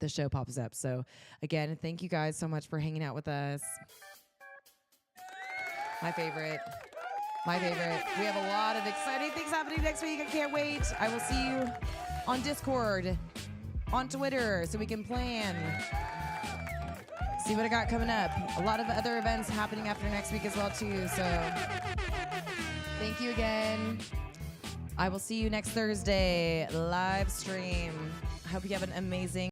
show pops up. So again, thank you guys so much for hanging out with us. My favorite. My favorite. We have a lot of exciting things happening next week. I can't wait. I will see you on Discord, on Twitter, so we can plan. See what I got coming up. A lot of other events happening after next week as well, too. So thank you again. I will see you next Thursday, live stream. I hope you have an amazing